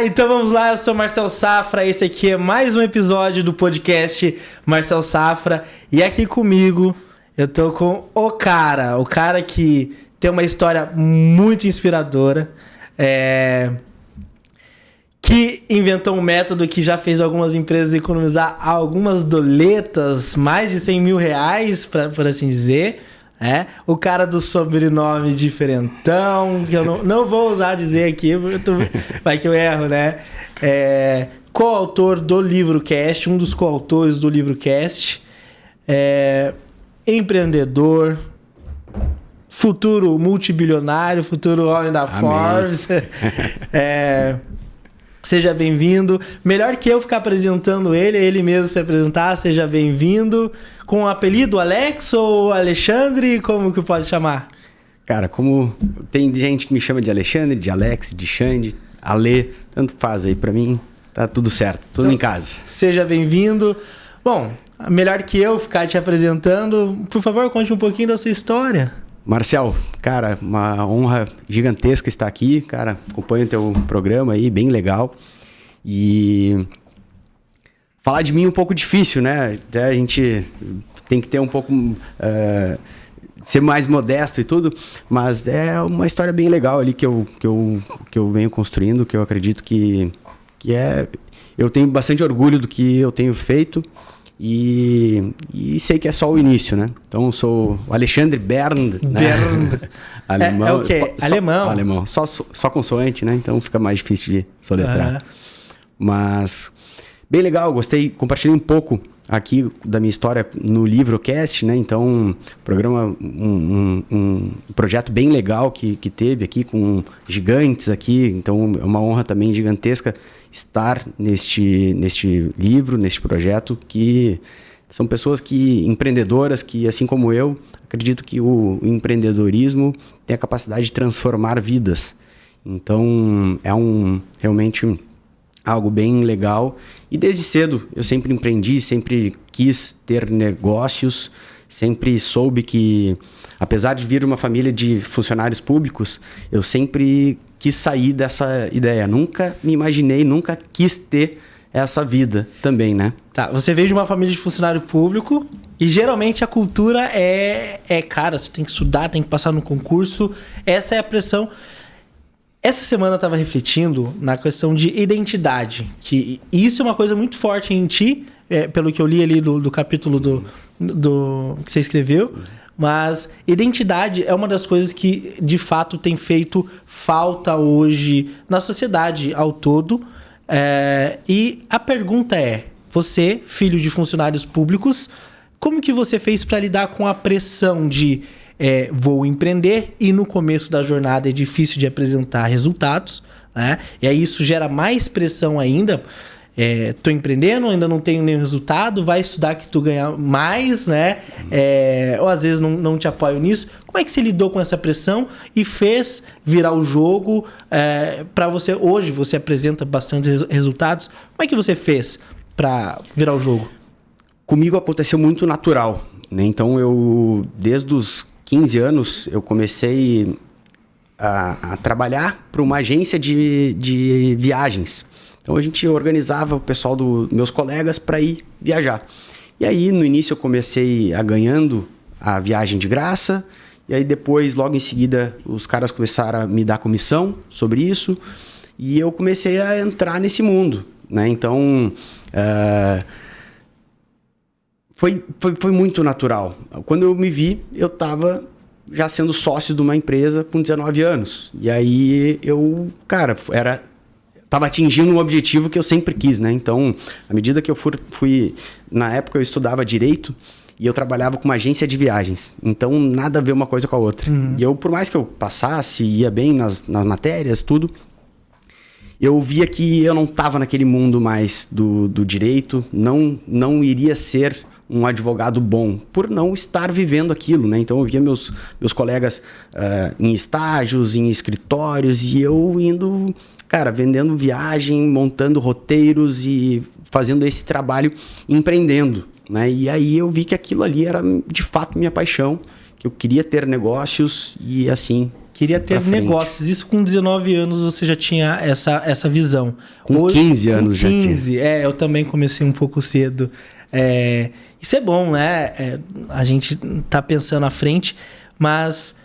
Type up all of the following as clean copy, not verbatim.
Então vamos lá, eu sou Marcel Safra, esse aqui é mais um episódio do podcast Marcel Safra, e aqui comigo eu tô com o cara que tem uma história muito inspiradora, que inventou um método que já fez algumas empresas economizar algumas doletas, mais de 100 mil reais, por assim dizer. O cara do sobrenome diferentão, que eu não vou usar dizer aqui, vai que eu erro, né? Coautor do LivroCast, um dos coautores do LivroCast, empreendedor, futuro multibilionário, futuro homem da Forbes. Seja bem-vindo. Melhor que eu ficar apresentando ele mesmo se apresentar. Seja bem-vindo. Com o apelido Alex ou Alexandre, como que pode chamar? Cara, como tem gente que me chama de Alexandre, de Alex, de Xande, Ale, tanto faz aí pra mim, tá tudo certo, tudo então, em casa. Seja bem-vindo. Bom, melhor que eu ficar te apresentando, por favor, conte um pouquinho da sua história. Marcel, cara, uma honra gigantesca estar aqui, cara, acompanho o teu programa aí, bem legal. E falar de mim é um pouco difícil, né? Até a gente tem que ter um pouco... ser mais modesto e tudo, mas é uma história bem legal ali que eu venho construindo, que eu acredito que é... Eu tenho bastante orgulho do que eu tenho feito e sei que é só o início, né? Então eu sou o Alexandre Bernd, né? Alemão. É o quê? Alemão. Alemão. Só consoante, né? Então fica mais difícil de soletrar. Mas... bem legal, gostei, compartilhei um pouco aqui da minha história no LivroCast, né? Então, programa, um projeto bem legal que teve aqui com gigantes aqui. Então, é uma honra também gigantesca estar neste livro, neste projeto, que são pessoas empreendedoras que, assim como eu, acredito que o empreendedorismo tem a capacidade de transformar vidas. Então, é realmente algo bem legal. E desde cedo eu sempre empreendi, sempre quis ter negócios, sempre soube que, apesar de vir de uma família de funcionários públicos, eu sempre quis sair dessa ideia. Nunca me imaginei, nunca quis ter essa vida também, né? Tá, você veio de uma família de funcionário público e geralmente a cultura cara, você tem que estudar, tem que passar no concurso, essa é a pressão. Essa semana eu estava refletindo na questão de identidade, que isso é uma coisa muito forte em ti, pelo que eu li ali do capítulo do que você escreveu, mas identidade é uma das coisas que de fato tem feito falta hoje na sociedade ao todo. E a pergunta é, você, filho de funcionários públicos, como que você fez para lidar com a pressão de... vou empreender e no começo da jornada é difícil de apresentar resultados, né? E aí isso gera mais pressão ainda. Tô empreendendo, ainda não tenho nenhum resultado, vai estudar que tu ganha mais, né? Ou às vezes não te apoio nisso. Como é que você lidou com essa pressão e fez virar o jogo para você? Hoje você apresenta bastante resultados. Como é que você fez para virar o jogo? Comigo aconteceu muito natural, né? Então eu, desde os 15 anos, eu comecei a trabalhar para uma agência de viagens. Então a gente organizava o pessoal dos meus colegas para ir viajar. E aí no início eu comecei ganhando a viagem de graça, e aí depois, logo em seguida, os caras começaram a me dar comissão sobre isso, e eu comecei a entrar nesse mundo, né? Então... Foi muito natural. Quando eu me vi, eu estava já sendo sócio de uma empresa com 19 anos. E aí eu, cara, estava atingindo um objetivo que eu sempre quis, né? Então, à medida que eu fui... Na época eu estudava Direito e eu trabalhava com uma agência de viagens. Então, nada a ver uma coisa com a outra. Uhum. E eu, por mais que eu passasse, ia bem nas matérias, tudo... eu via que eu não estava naquele mundo mais do direito, não iria ser um advogado bom, por não estar vivendo aquilo, né? Então eu via meus colegas em estágios, em escritórios, e eu indo, cara, vendendo viagem, montando roteiros e fazendo esse trabalho, empreendendo, né? E aí eu vi que aquilo ali era de fato minha paixão, que eu queria ter negócios e assim queria ter Pra frente. negócios. Isso com 19 anos você já tinha essa visão. Com 15 anos já tinha. 15, eu também comecei um pouco cedo. Isso é bom, né? A gente tá pensando à frente, mas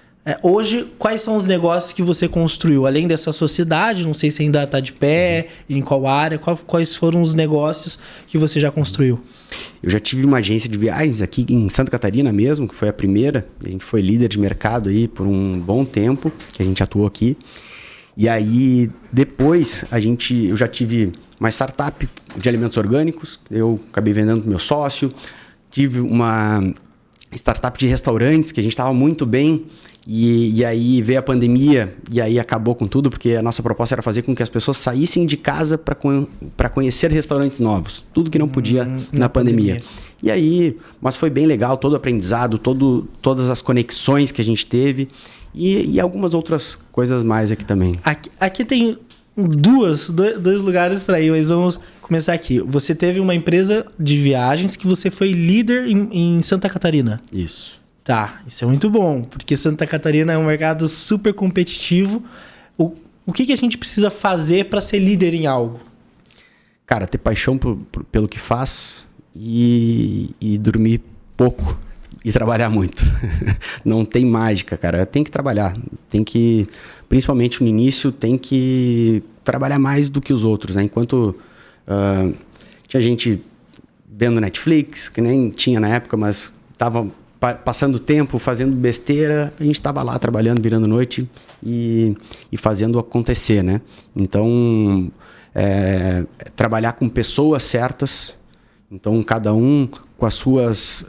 hoje, quais são os negócios que você construiu? Além dessa sociedade, não sei se ainda está de pé, em qual área, quais foram os negócios que você já construiu? Eu já tive uma agência de viagens aqui em Santa Catarina mesmo, que foi a primeira. A gente foi líder de mercado aí por um bom tempo, que a gente atuou aqui. E aí, depois, eu já tive uma startup de alimentos orgânicos, eu acabei vendendo para o meu sócio. Tive uma startup de restaurantes, que a gente estava muito bem. E aí veio a pandemia e aí acabou com tudo, porque a nossa proposta era fazer com que as pessoas saíssem de casa para conhecer restaurantes novos. Tudo que não podia na pandemia. E aí, mas foi bem legal, todo o aprendizado, todas as conexões que a gente teve e algumas outras coisas mais aqui também. Aqui tem dois lugares para ir, mas vamos começar aqui. Você teve uma empresa de viagens que você foi líder em Santa Catarina. Isso. Tá, isso é muito bom, porque Santa Catarina é um mercado super competitivo. O que a gente precisa fazer para ser líder em algo? Cara, ter paixão pelo que faz e dormir pouco e trabalhar muito. Não tem mágica, cara. Tem que trabalhar. Tem que, principalmente no início, tem que trabalhar mais do que os outros, né? Enquanto tinha gente vendo Netflix, que nem tinha na época, mas tava passando tempo, fazendo besteira, a gente estava lá trabalhando, virando noite e fazendo acontecer, né? Então, trabalhar com pessoas certas, então cada um com as suas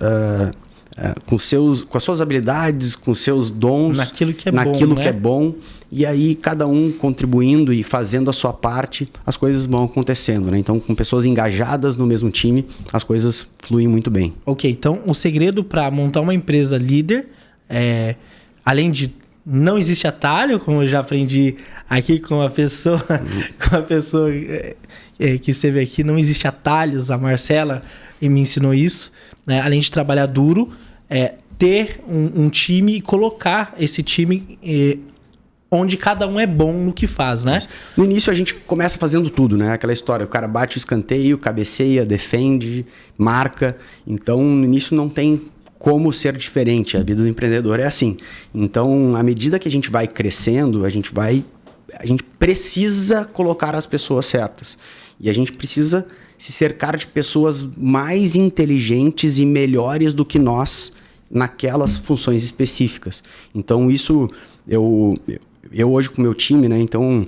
com as suas habilidades, com seus dons, naquilo que é naquilo bom, né? que é bom, e aí cada um contribuindo e fazendo a sua parte, as coisas vão acontecendo, né? Então, com pessoas engajadas no mesmo time, as coisas fluem muito bem. Ok, então o segredo para montar uma empresa líder, além de não existe atalho, como eu já aprendi aqui com a pessoa, que esteve aqui, não existe atalhos, a Marcela me ensinou isso, né? Além de trabalhar duro, ter um time e colocar esse time onde cada um é bom no que faz, né? No início a gente começa fazendo tudo, né? Aquela história, o cara bate o escanteio, cabeceia, defende, marca. Então, no início não tem como ser diferente. A vida do empreendedor é assim. Então, à medida que a gente vai crescendo, a gente precisa colocar as pessoas certas. E a gente precisa se cercar de pessoas mais inteligentes e melhores do que nós naquelas funções específicas. Então, isso eu hoje com o meu time, né? Então,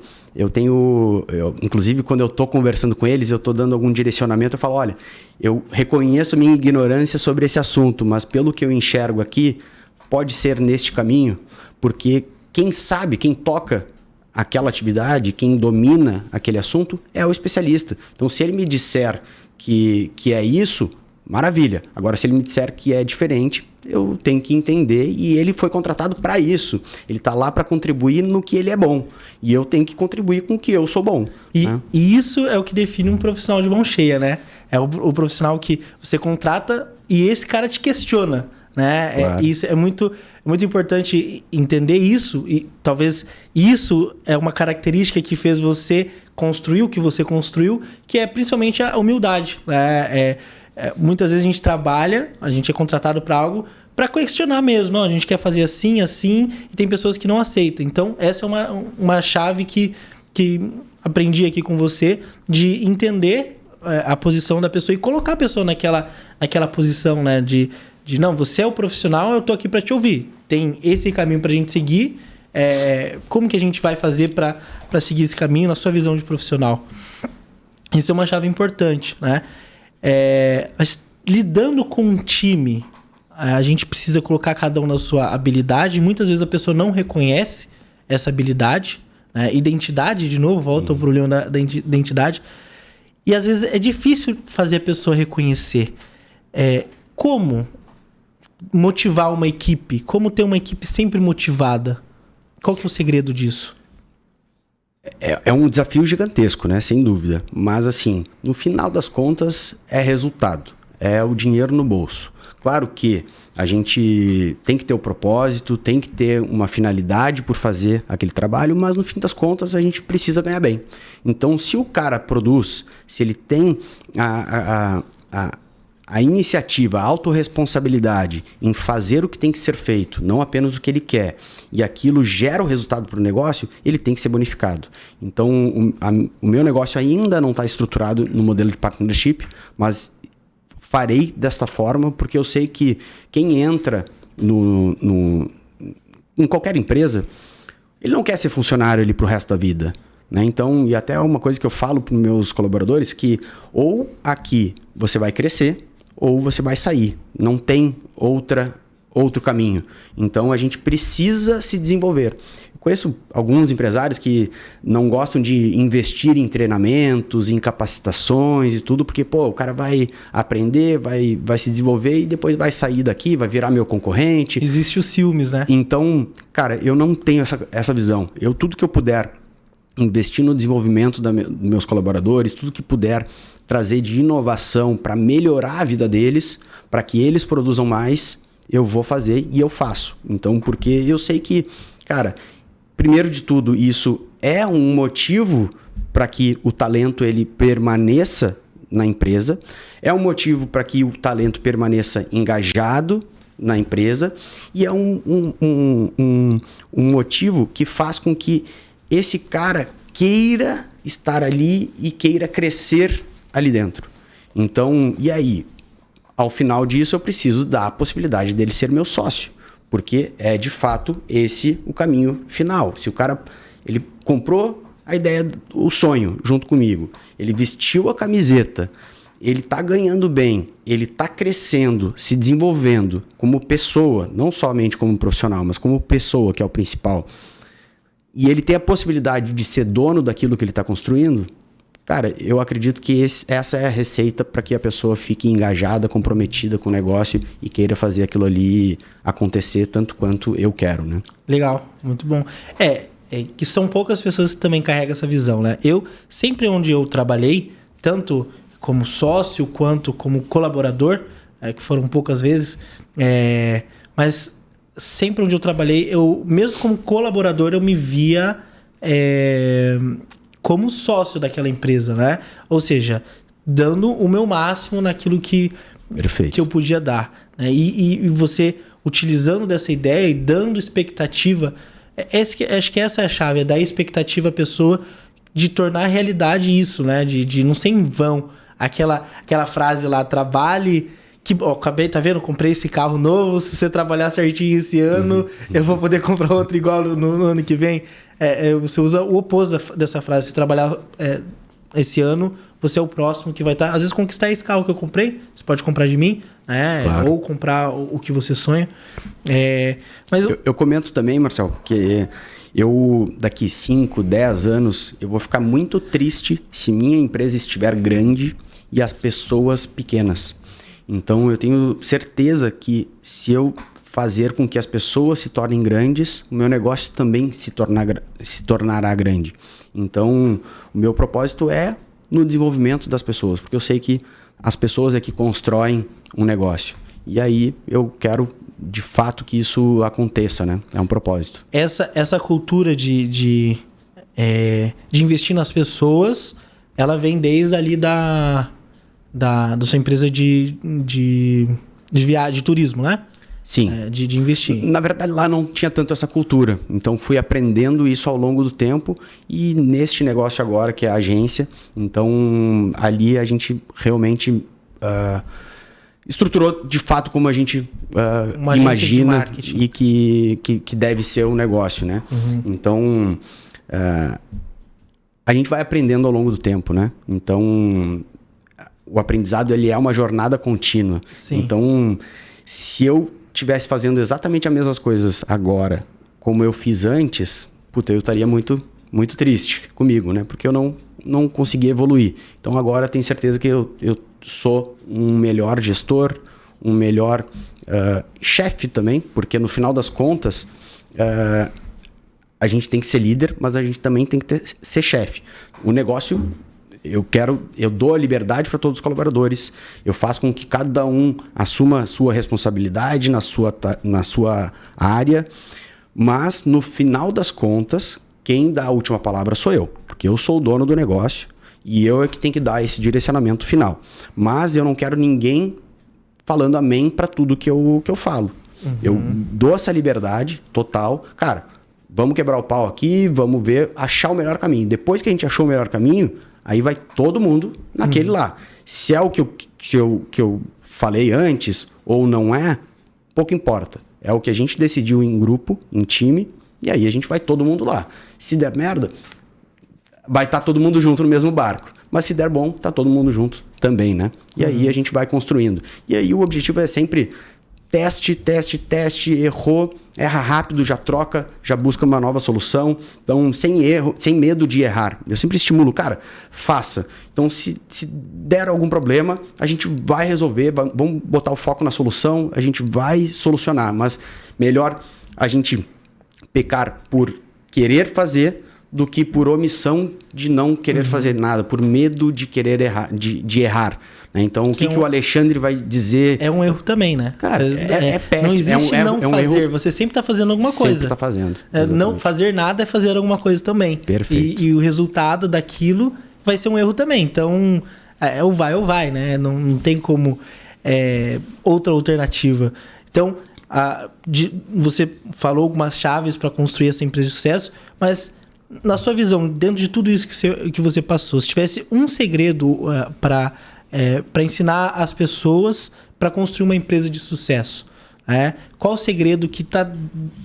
inclusive, quando eu estou conversando com eles, eu estou dando algum direcionamento, eu falo, olha, eu reconheço minha ignorância sobre esse assunto, mas pelo que eu enxergo aqui, pode ser neste caminho, porque quem sabe, quem toca aquela atividade, quem domina aquele assunto, é o especialista. Então, se ele me disser que é isso, maravilha. Agora, se ele me disser que é diferente, eu tenho que entender, e ele foi contratado para isso. Ele está lá para contribuir no que ele é bom. E eu tenho que contribuir com o que eu sou bom. E isso é o que define um profissional de mão cheia, né? É o profissional que você contrata e esse cara te questiona, né? Claro. Isso é muito importante entender isso, e talvez isso é uma característica que fez você construir o que você construiu, que é principalmente a humildade, né? Muitas vezes a gente trabalha, a gente é contratado para algo para questionar mesmo. Não, a gente quer fazer assim, e tem pessoas que não aceitam. Então, essa é uma chave que aprendi aqui com você, de entender a posição da pessoa e colocar a pessoa naquela posição, né? De não, você é o profissional, eu tô aqui para te ouvir. Tem esse caminho para a gente seguir. Como que a gente vai fazer para seguir esse caminho na sua visão de profissional? Isso é uma chave importante, né? Mas lidando com um time, a gente precisa colocar cada um na sua habilidade. Muitas vezes a pessoa não reconhece essa habilidade, né? Identidade, de novo, volta ao problema da identidade. E às vezes é difícil fazer a pessoa reconhecer. Como motivar uma equipe? Como ter uma equipe sempre motivada? Qual que é o segredo disso? É um desafio gigantesco, né? Sem dúvida. Mas, assim, no final das contas, é resultado. É o dinheiro no bolso. Claro que a gente tem que ter o propósito, tem que ter uma finalidade por fazer aquele trabalho, mas no fim das contas a gente precisa ganhar bem. Então, se o cara produz, se ele tem a iniciativa, a autorresponsabilidade em fazer o que tem que ser feito, não apenas o que ele quer, e aquilo gera o resultado para o negócio, ele tem que ser bonificado. Então, o meu negócio ainda não está estruturado no modelo de partnership, mas farei desta forma, porque eu sei que quem entra em qualquer empresa, ele não quer ser funcionário ali para o resto da vida. Né? Então, e até uma coisa que eu falo para os meus colaboradores, que ou aqui você vai crescer, ou você vai sair. Não tem outro caminho. Então, a gente precisa se desenvolver. Eu conheço alguns empresários que não gostam de investir em treinamentos, em capacitações e tudo, porque o cara vai aprender, vai se desenvolver e depois vai sair daqui, vai virar meu concorrente. Existe os ciúmes, né? Então, cara, eu não tenho essa visão. Tudo que eu puder investir no desenvolvimento dos meus colaboradores, tudo que puder trazer de inovação para melhorar a vida deles, para que eles produzam mais, eu vou fazer e eu faço. Então, porque eu sei que, cara, primeiro de tudo, isso é um motivo para que o talento ele permaneça na empresa, é um motivo para que o talento permaneça engajado na empresa e é um motivo que faz com que esse cara queira estar ali e queira crescer ali dentro. Então, e aí? Ao final disso, eu preciso dar a possibilidade dele ser meu sócio, porque é de fato esse o caminho final. Se o cara ele comprou a ideia, o sonho junto comigo, ele vestiu a camiseta, ele está ganhando bem, ele está crescendo, se desenvolvendo como pessoa, não somente como profissional, mas como pessoa, que é o principal, e ele tem a possibilidade de ser dono daquilo que ele está construindo, cara, eu acredito que essa é a receita para que a pessoa fique engajada, comprometida com o negócio e queira fazer aquilo ali acontecer tanto quanto eu quero, né? Legal, muito bom. É que são poucas pessoas que também carregam essa visão, né? Eu, sempre onde eu trabalhei, tanto como sócio quanto como colaborador, que foram poucas vezes, mas sempre onde eu trabalhei, eu mesmo como colaborador, eu me via como sócio daquela empresa, né? Ou seja, dando o meu máximo naquilo que eu podia dar. Né? E você, utilizando dessa ideia e dando expectativa, acho que essa é a chave, é dar expectativa à pessoa de tornar realidade isso, né? De não ser em vão. Aquela frase lá, trabalhe... acabei, tá vendo? Comprei esse carro novo. Se você trabalhar certinho esse ano, eu vou poder comprar outro igual no ano que vem. Você usa o oposto dessa frase. Se trabalhar esse ano, você é o próximo que vai estar. Às vezes, conquistar esse carro que eu comprei, você pode comprar de mim, né? Claro. Ou comprar o que você sonha. Mas eu comento também, Marcel, que eu, daqui 5, 10 anos, eu vou ficar muito triste se minha empresa estiver grande e as pessoas pequenas. Então, eu tenho certeza que se eu fazer com que as pessoas se tornem grandes, o meu negócio também se tornará grande. Então, o meu propósito é no desenvolvimento das pessoas, porque eu sei que as pessoas é que constroem um negócio. E aí, eu quero, de fato, que isso aconteça, né? É um propósito. Essa cultura de investir nas pessoas, ela vem desde ali da sua empresa de viagem, de turismo, né? Sim. De investir. Na verdade, lá não tinha tanto essa cultura. Então, fui aprendendo isso ao longo do tempo. E neste negócio agora, que é a agência, então, ali a gente realmente estruturou de fato como a gente imagina e que deve ser o negócio, né? Uhum. Então, a gente vai aprendendo ao longo do tempo, né? Então... O aprendizado ele é uma jornada contínua. Sim. Então, se eu estivesse fazendo exatamente as mesmas coisas agora, como eu fiz antes, eu estaria muito, muito triste comigo, né? Porque eu não consegui evoluir. Então, agora eu tenho certeza que eu sou um melhor gestor, um melhor chefe também, porque no final das contas, a gente tem que ser líder, mas a gente também tem que ser chefe. O negócio... eu dou a liberdade para todos os colaboradores, eu faço com que cada um assuma a sua responsabilidade na sua área, mas no final das contas, quem dá a última palavra sou eu, porque eu sou o dono do negócio e eu é que tenho que dar esse direcionamento final. Mas eu não quero ninguém falando amém para tudo que eu falo. Eu dou essa liberdade total. Cara, vamos quebrar o pau aqui, vamos ver, achar o melhor caminho. Depois que a gente achou o melhor caminho, aí vai todo mundo naquele lá. Se é o que eu falei antes ou não é, pouco importa. É o que a gente decidiu em grupo, em time, e aí a gente vai todo mundo lá. Se der merda, vai estar todo mundo junto no mesmo barco. Mas se der bom, tá todo mundo junto também, né? E aí a gente vai construindo. E aí o objetivo é sempre teste, errou, erra rápido, já troca, já busca uma nova solução. Então, sem erro, sem medo de errar. Eu sempre estimulo, cara, faça. Então, se der algum problema, a gente vai resolver, vamos botar o foco na solução, a gente vai solucionar. Mas melhor a gente pecar por querer fazer do que por omissão de não querer fazer nada, por medo de querer errar, de errar. Né? Então, o que o Alexandre vai dizer... É um erro também, né? Cara, é péssimo. Não existe não fazer, você sempre está fazendo alguma coisa. Sempre está fazendo. Não fazer nada é fazer alguma coisa também. Perfeito. E o resultado daquilo vai ser um erro também. Então, é ou vai, né? Não tem como outra alternativa. Então, você falou algumas chaves para construir essa empresa de sucesso, mas... Na sua visão, dentro de tudo isso que você passou, se tivesse um segredo para ensinar as pessoas para construir uma empresa de sucesso, qual o segredo que está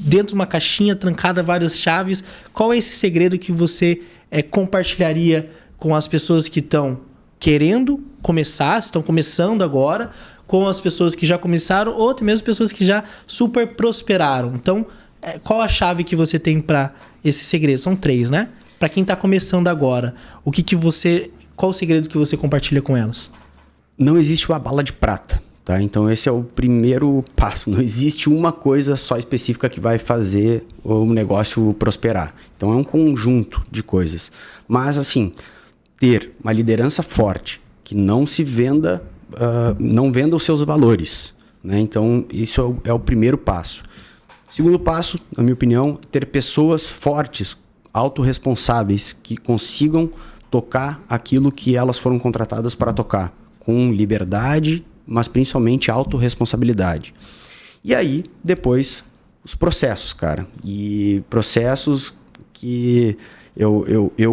dentro de uma caixinha trancada, várias chaves? Qual é esse segredo que você compartilharia com as pessoas que estão querendo começar, estão começando agora, com as pessoas que já começaram ou até mesmo pessoas que já super prosperaram? Então, qual a chave que você tem para esse segredo? São 3, né? Para quem está começando agora, qual o segredo que você compartilha com elas? Não existe uma bala de prata, tá? Então esse é o primeiro passo. Não existe uma coisa só específica que vai fazer o negócio prosperar. Então é um conjunto de coisas. Mas assim, ter uma liderança forte, que não se venda, não venda os seus valores, né? Então isso é o primeiro passo. Segundo passo, na minha opinião, ter pessoas fortes, autorresponsáveis, que consigam tocar aquilo que elas foram contratadas para tocar, com liberdade, mas principalmente autorresponsabilidade. E aí, depois, os processos, cara. E processos que eu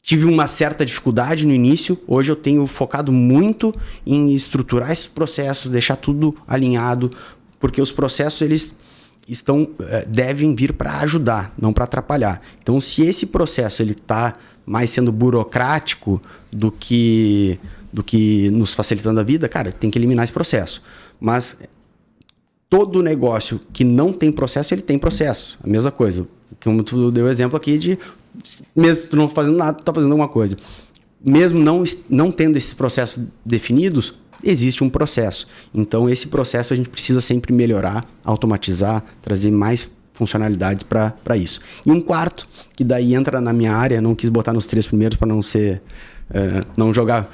tive uma certa dificuldade no início, hoje eu tenho focado muito em estruturar esses processos, deixar tudo alinhado, porque os processos eles devem vir para ajudar, não para atrapalhar. Então, se esse processo ele está mais sendo burocrático do que nos facilitando a vida, cara, tem que eliminar esse processo. Mas todo negócio que não tem processo, ele tem processo. A mesma coisa. Como tu deu o exemplo aqui de, mesmo tu não fazendo nada, tu tá fazendo alguma coisa. Mesmo não tendo esses processos definidos, existe um processo. Então, esse processo a gente precisa sempre melhorar, automatizar, trazer mais funcionalidades para isso. E um quarto, que daí entra na minha área, não quis botar nos 3 primeiros para não ser... não jogar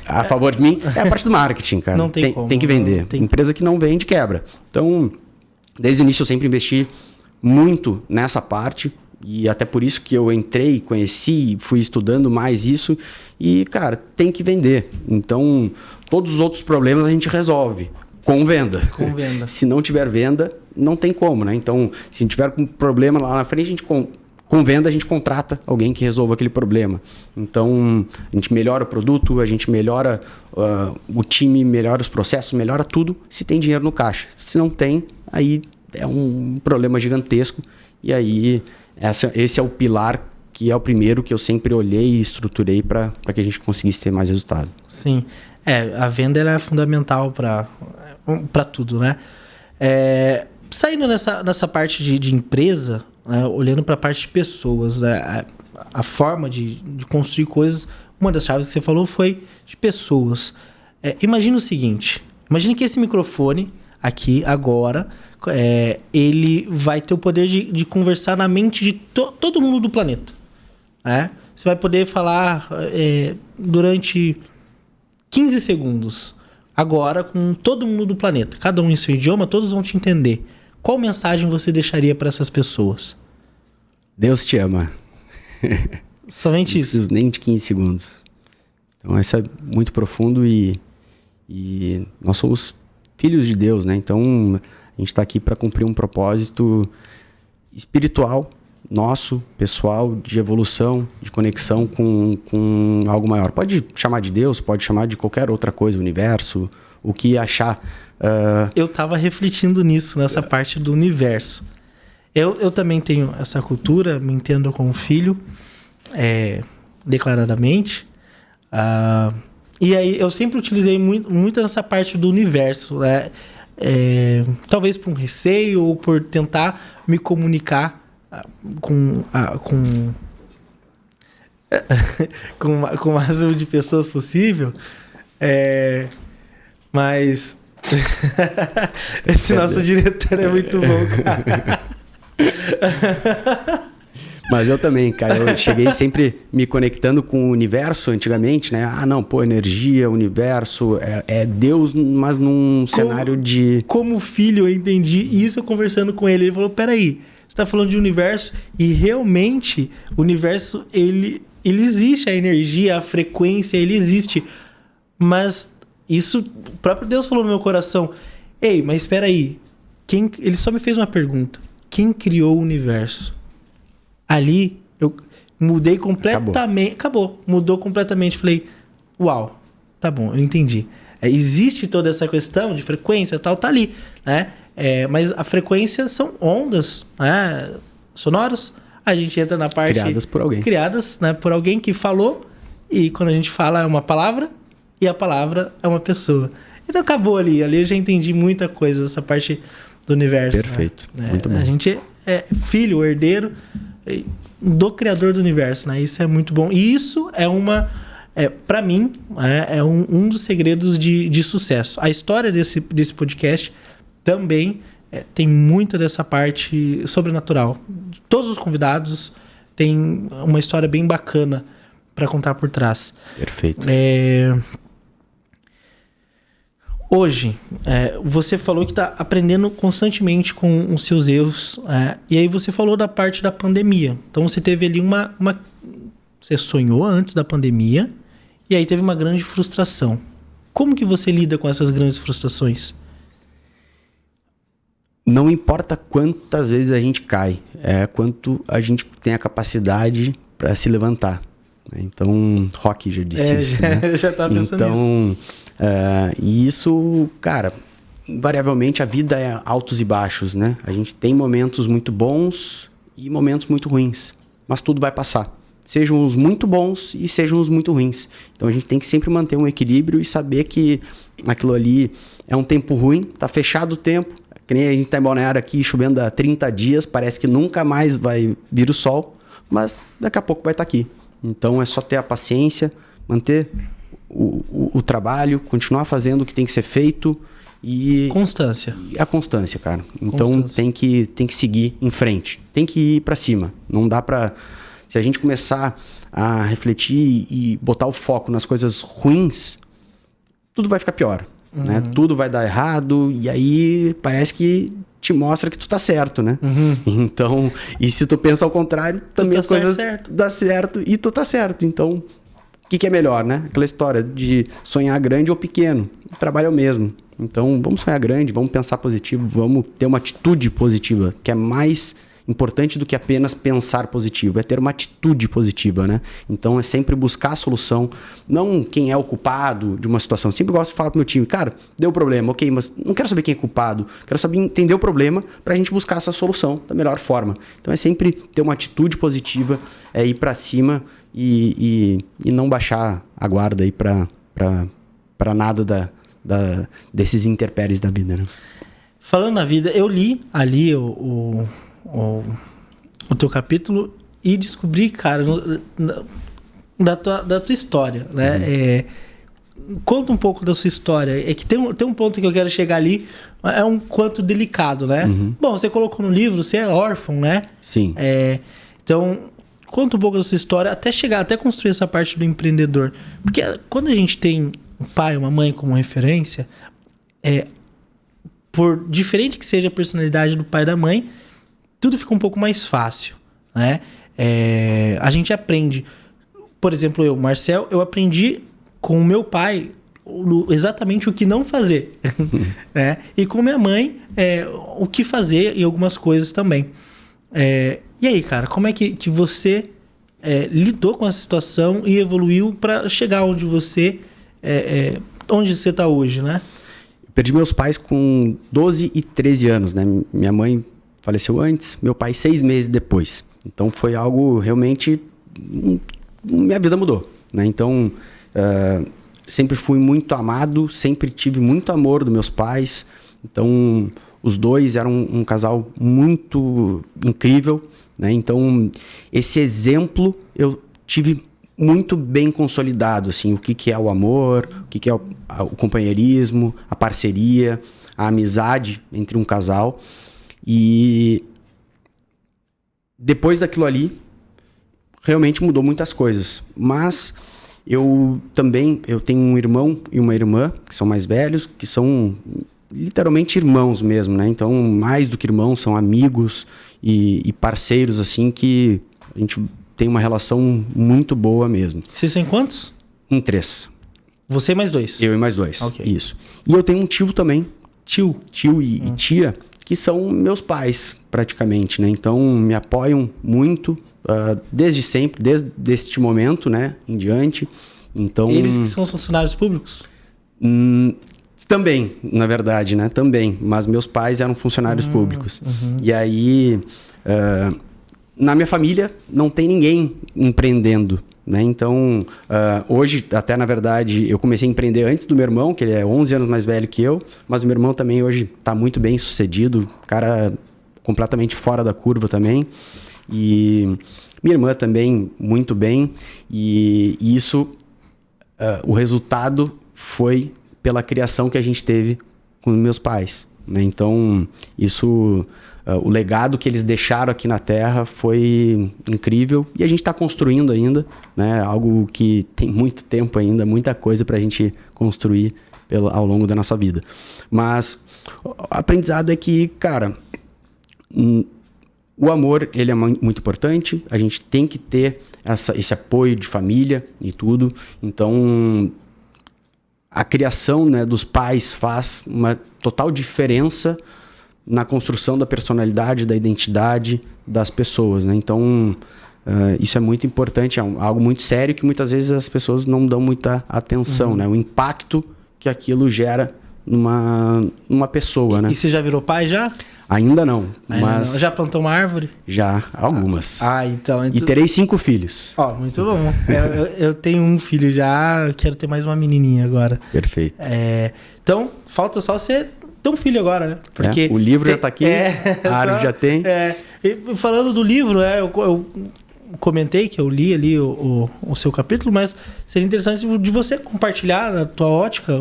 a favor de mim, é a parte do marketing, cara. Não tem como. Tem que vender. Empresa que não vende, quebra. Então, desde o início eu sempre investi muito nessa parte, e até por isso que eu entrei, conheci, fui estudando mais isso, e, cara, tem que vender. Então, todos os outros problemas a gente resolve com venda. Com venda. Se não tiver venda, não tem como, né? Então, se tiver um problema lá na frente, a gente com venda a gente contrata alguém que resolva aquele problema. Então, a gente melhora o produto, a gente melhora o time, melhora os processos, melhora tudo se tem dinheiro no caixa. Se não tem, aí é um problema gigantesco. E aí, esse é o pilar que é o primeiro que eu sempre olhei e estruturei para que a gente conseguisse ter mais resultado. Sim. A venda ela é fundamental para tudo, né? Saindo nessa parte de empresa, né, olhando para a parte de pessoas, né, a forma de construir coisas, uma das chaves que você falou foi de pessoas. Imagina o seguinte, imagine que esse microfone aqui, agora, ele vai ter o poder de conversar na mente de todo mundo do planeta. Você vai poder falar durante 15 segundos. Agora, com todo mundo do planeta. Cada um em seu idioma, todos vão te entender. Qual mensagem você deixaria para essas pessoas? Deus te ama. Somente isso? Não preciso nem de 15 segundos. Então, isso é muito profundo e nós somos filhos de Deus, né? Então, a gente está aqui para cumprir um propósito espiritual, nosso, pessoal, de evolução, de conexão com algo maior. Pode chamar de Deus, pode chamar de qualquer outra coisa, universo, o que achar. Eu estava refletindo nisso, nessa parte do universo. Eu também tenho essa cultura, me entendo como filho, declaradamente. E aí eu sempre utilizei muito nessa parte do universo, né? Talvez por um receio ou por tentar me comunicar com o máximo de pessoas possível. Mas esse nosso diretor é muito bom, cara. Mas eu também, cara, eu cheguei sempre me conectando com o universo antigamente, né? Energia, universo, é Deus, mas num cenário de... Como filho, eu entendi isso conversando com ele. Ele falou, peraí, você tá falando de universo e realmente o universo, ele existe, a energia, a frequência, ele existe. Mas isso, o próprio Deus falou no meu coração. Ei, mas espera aí. Ele só me fez uma pergunta. Quem criou o universo? Ali, eu mudei completamente. Acabou. Mudou completamente. Falei, uau, tá bom, eu entendi. Existe toda essa questão de frequência e tal, tá ali, né? Mas a frequência são ondas, né, sonoras. A gente entra na parte... Criadas por alguém. Criadas, né, por alguém que falou. E quando a gente fala é uma palavra. E a palavra é uma pessoa. Então acabou ali. Ali eu já entendi muita coisa dessa parte do universo. Perfeito. Né? Muito bom. A gente é filho, herdeiro do criador do universo, né? Isso é muito bom. E isso é para mim, é um dos segredos de sucesso. A história desse podcast também tem muito dessa parte sobrenatural. Todos os convidados têm uma história bem bacana para contar por trás. Perfeito. Hoje, você falou que está aprendendo constantemente com os seus erros. E aí você falou da parte da pandemia. Então você teve ali você sonhou antes da pandemia e aí teve uma grande frustração. Como que você lida com essas grandes frustrações? Não importa quantas vezes a gente cai, quanto a gente tem a capacidade para se levantar. Então, Rocky já disse isso, né? Eu já estava pensando nisso. E isso, cara, invariavelmente a vida é altos e baixos, né? A gente tem momentos muito bons e momentos muito ruins, mas tudo vai passar. Sejam os muito bons e sejam os muito ruins. Então a gente tem que sempre manter um equilíbrio e saber que aquilo ali é um tempo ruim, tá fechado o tempo. Que nem a gente tá em Balneário aqui chovendo há 30 dias, parece que nunca mais vai vir o sol, mas daqui a pouco vai estar aqui. Então é só ter a paciência, manter o trabalho, continuar fazendo o que tem que ser feito e... Constância. A constância, cara. Então tem que seguir em frente. Tem que ir para cima. Não dá para... Se a gente começar a refletir e botar o foco nas coisas ruins, tudo vai ficar pior. Uhum. Né? Tudo vai dar errado e aí parece que te mostra que tu tá certo, né? Uhum. Então, e se tu pensa ao contrário, também as coisas dão certo e tu tá certo. Então, o que é melhor, né? Aquela história de sonhar grande ou pequeno. O trabalho é o mesmo. Então, vamos sonhar grande, vamos pensar positivo, vamos ter uma atitude positiva, que é mais importante do que apenas pensar positivo, é ter uma atitude positiva, né? Então é sempre buscar a solução, não quem é o culpado de uma situação. Sempre gosto de falar pro meu time, cara, deu problema, ok, mas não quero saber quem é culpado, quero saber entender o problema pra gente buscar essa solução da melhor forma. Então é sempre ter uma atitude positiva, ir pra cima e não baixar a guarda aí pra nada desses intempéries da vida, né? Falando na vida, eu li ali o teu capítulo e descobri, cara, da tua história, né? Conta um pouco da sua história. É que tem um ponto que eu quero chegar ali, é um quanto delicado, né? Bom, você colocou no livro, você é órfão, né? Sim. Então, conta um pouco dessa história até construir essa parte do empreendedor. Porque quando a gente tem um pai, uma mãe como referência, por diferente que seja a personalidade do pai e da mãe, tudo fica um pouco mais fácil, né? A gente aprende. Por exemplo, Marcel, eu aprendi com o meu pai exatamente o que não fazer. Né? E com minha mãe, o que fazer e algumas coisas também. E aí, cara, como é que você lidou com essa situação e evoluiu para chegar onde você está hoje, né? Perdi meus pais com 12 e 13 anos, né? Minha mãe faleceu antes, meu pai 6 meses depois. Então foi algo realmente... Minha vida mudou, né? Então, sempre fui muito amado, sempre tive muito amor dos meus pais. Então, os dois eram um casal muito incrível, né? Então, esse exemplo eu tive muito bem consolidado, assim, o que é o amor, o que é o companheirismo, a parceria, a amizade entre um casal. E depois daquilo ali, realmente mudou muitas coisas. Mas eu tenho um irmão e uma irmã, que são mais velhos, que são literalmente irmãos mesmo, né? Então, mais do que irmãos, são amigos e parceiros, assim, que a gente tem uma relação muito boa mesmo. Vocês têm quantos? 3. Você e mais 2? Eu e mais 2, Ok. Isso. E eu tenho um tio também. Tio e tia, que são meus pais, praticamente, né? Então, me apoiam muito, desde sempre, desde este momento, né? Em diante. Então, Eles que são os funcionários públicos? Também, na verdade, né? Também. Mas meus pais eram funcionários públicos. E aí, na minha família, não tem ninguém empreendendo, né? Então, hoje, até na verdade, eu comecei a empreender antes do meu irmão, que ele é 11 anos mais velho que eu. Mas o meu irmão também hoje está muito bem sucedido. Cara completamente fora da curva também. E minha irmã também muito bem. E isso, o resultado foi pela criação que a gente teve com meus pais, né? Então, isso, o legado que eles deixaram aqui na Terra foi incrível e a gente está construindo ainda, né? Algo que tem muito tempo ainda, muita coisa para a gente construir ao longo da nossa vida. Mas o aprendizado é que, cara, o amor, ele é muito importante, a gente tem que ter esse apoio de família e tudo. Então, a criação, né, dos pais faz uma total diferença na construção da personalidade, da identidade das pessoas, né? Então, isso é muito importante, é algo muito sério que muitas vezes as pessoas não dão muita atenção, né? O impacto que aquilo gera numa pessoa, né? E você já virou pai já? Ainda não, mas... Já plantou uma árvore? Já, algumas. Então... E terei 5 filhos. Muito bom. Eu tenho um filho já, quero ter mais uma menininha agora. Perfeito. Então, falta só você ter um filho agora, né? Porque o livro já tá aqui, a árvore já tem. E falando do livro, eu comentei que eu li ali o seu capítulo, mas seria interessante de você compartilhar na tua ótica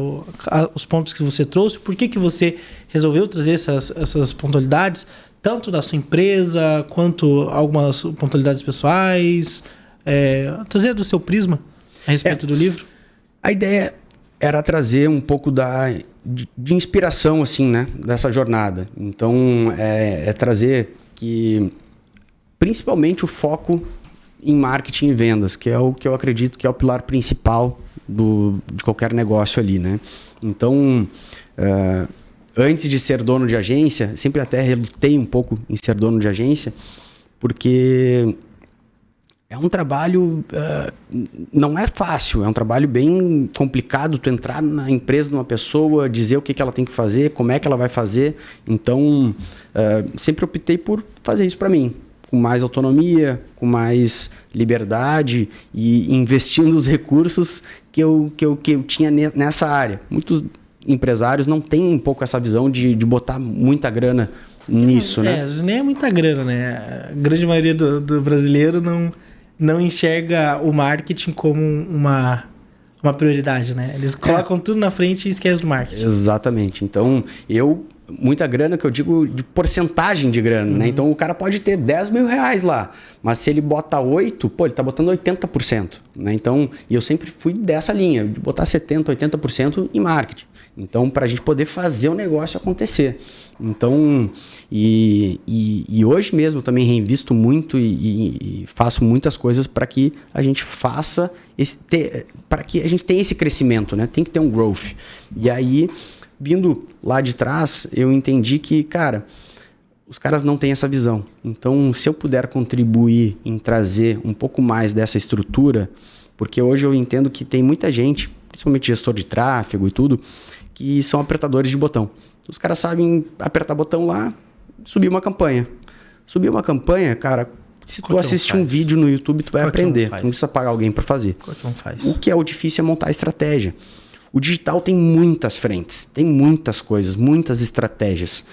os pontos que você trouxe, por que você resolveu trazer essas pontualidades, tanto da sua empresa, quanto algumas pontualidades pessoais, trazer do seu prisma a respeito do livro. A ideia era trazer um pouco de inspiração, assim, né, dessa jornada. Então, trazer que, principalmente, o foco em marketing e vendas, que é o que eu acredito que é o pilar principal de qualquer negócio ali, né? Então, antes de ser dono de agência, sempre até relutei um pouco em ser dono de agência, porque é um trabalho, não é fácil, é um trabalho bem complicado, tu entrar na empresa de uma pessoa, dizer o que ela tem que fazer, como é que ela vai fazer. Então, sempre optei por fazer isso para mim, com mais autonomia, com mais liberdade e investindo os recursos que eu tinha nessa área. Muitos empresários não têm um pouco essa visão de botar muita grana nisso, né? Às vezes nem é muita grana, né? A grande maioria do brasileiro não enxerga o marketing como uma prioridade, né? Eles colocam tudo na frente e esquecem do marketing. Exatamente. Então, eu muita grana que eu digo de porcentagem de grana, né? Então o cara pode ter 10 mil reais lá, mas se ele bota 8, pô, ele tá botando 80%, né? Então, e eu sempre fui dessa linha, de botar 70%, 80% em marketing. Então, para a gente poder fazer o negócio acontecer. Então, e hoje mesmo eu também reinvisto muito e faço muitas coisas para que a gente faça, para que a gente tenha esse crescimento, né? Tem que ter um growth. E aí, vindo lá de trás, eu entendi que, cara, os caras não têm essa visão. Então, se eu puder contribuir em trazer um pouco mais dessa estrutura, porque hoje eu entendo que tem muita gente, principalmente gestor de tráfego e tudo, que são apertadores de botão. Os caras sabem apertar botão lá, subir uma campanha. Subir uma campanha, cara, se tu assistir um vídeo no YouTube, tu vai aprender. Tu não precisa pagar alguém para fazer. O que é o difícil é montar a estratégia. O digital tem muitas frentes, tem muitas coisas, muitas estratégias.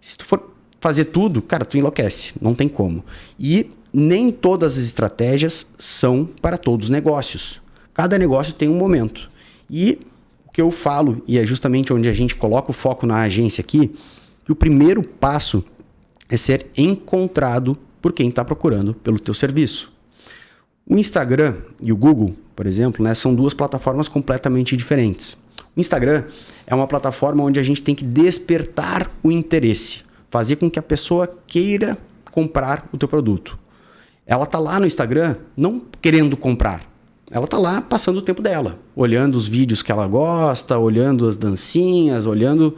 Se tu for fazer tudo, cara, tu enlouquece, não tem como. E nem todas as estratégias são para todos os negócios. Cada negócio tem um momento. E o que eu falo, e é justamente onde a gente coloca o foco na agência aqui, que o primeiro passo é ser encontrado por quem está procurando pelo teu serviço. O Instagram e o Google, por exemplo, né, são duas plataformas completamente diferentes. O Instagram é uma plataforma onde a gente tem que despertar o interesse, fazer com que a pessoa queira comprar o teu produto. Ela está lá no Instagram não querendo comprar. Ela está lá passando o tempo dela, olhando os vídeos que ela gosta, olhando as dancinhas, olhando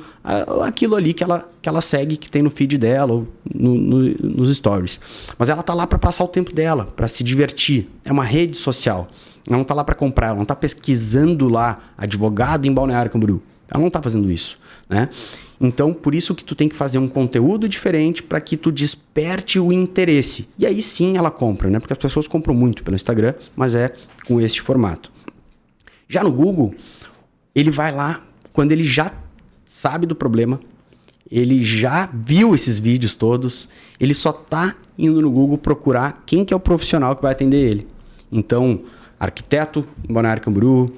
aquilo ali que ela segue, que tem no feed dela, ou nos stories. Mas ela está lá para passar o tempo dela, para se divertir. É uma rede social. Ela não está lá para comprar, ela não está pesquisando lá advogado em Balneário Camboriú. Ela não está fazendo isso, né? Então, por isso que tu tem que fazer um conteúdo diferente para que tu desperte o interesse. E aí sim ela compra, né? Porque as pessoas compram muito pelo Instagram, mas é com este formato. Já no Google, ele vai lá quando ele já sabe do problema, ele já viu esses vídeos todos, ele só tá indo no Google procurar quem que é o profissional que vai atender ele. Então, arquiteto em Balneário Camboriú,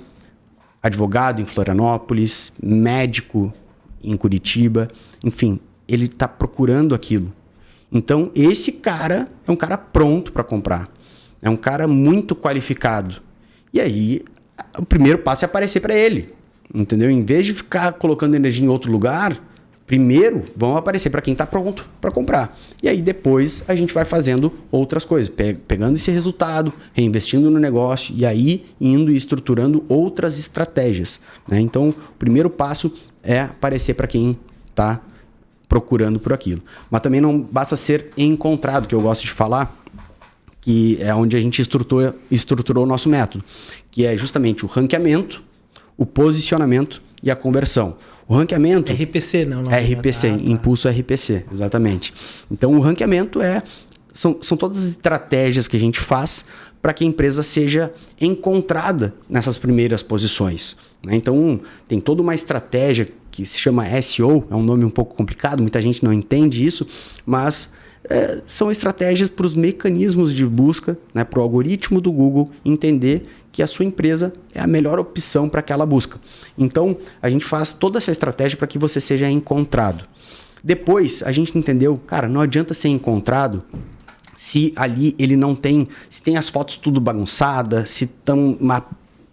advogado em Florianópolis, médico em Curitiba, enfim, ele está procurando aquilo. Então, esse cara é um cara pronto para comprar. É um cara muito qualificado. E aí, o primeiro passo é aparecer para ele, entendeu? Em vez de ficar colocando energia em outro lugar, primeiro vão aparecer para quem está pronto para comprar. E aí, depois, a gente vai fazendo outras coisas, pegando esse resultado, reinvestindo no negócio e aí indo e estruturando outras estratégias, né? Então, o primeiro passo é aparecer para quem está procurando por aquilo. Mas também não basta ser encontrado, que eu gosto de falar, que é onde a gente estruturou o nosso método, que é justamente o ranqueamento, o posicionamento e a conversão. O ranqueamento... RPC, não? É RPC, Impulso RPC, exatamente. Então, o ranqueamento são todas as estratégias que a gente faz para que a empresa seja encontrada nessas primeiras posições, né? Então, tem toda uma estratégia que se chama SEO, é um nome um pouco complicado, muita gente não entende isso, mas são estratégias para os mecanismos de busca, né, para o algoritmo do Google entender que a sua empresa é a melhor opção para aquela busca. Então, a gente faz toda essa estratégia para que você seja encontrado. Depois, a gente entendeu, cara, não adianta ser encontrado se ali ele não tem, se tem as fotos tudo bagunçadas, se estão uma